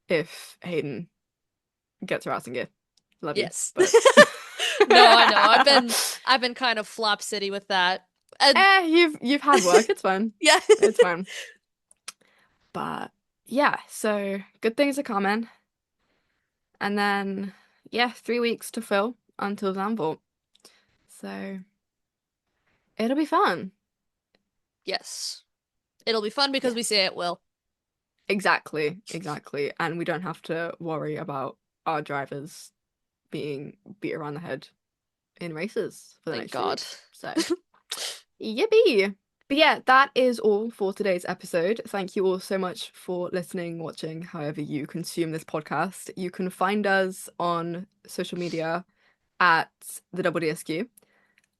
if Hayden gets her ass in gear. Love you, Yes. but No, I know. I've been kind of flop city with that. And you've had work. It's fine. yeah. It's fine. But yeah, so good things are coming. And then yeah, 3 weeks to fill until Zandvoort. So it'll be fun. Yes. It'll be fun because we Yes. say it will. Exactly, exactly. And we don't have to worry about our drivers being beat around the head in races for the Thank next few God. weeks. So, yippee! But yeah, that is all for today's episode. Thank you all so much for listening, watching, however you consume this podcast. You can find us on social media at the Double DSQ,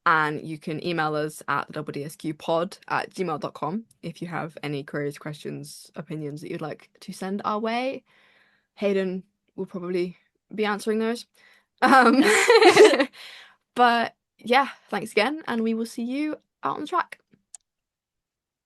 and you can email us at the doubledsqpod@gmail.com if you have any queries, questions, opinions that you'd like to send our way. Hayden will probably be answering those. Um, Yes. but yeah, thanks again, and we will see you out on the track.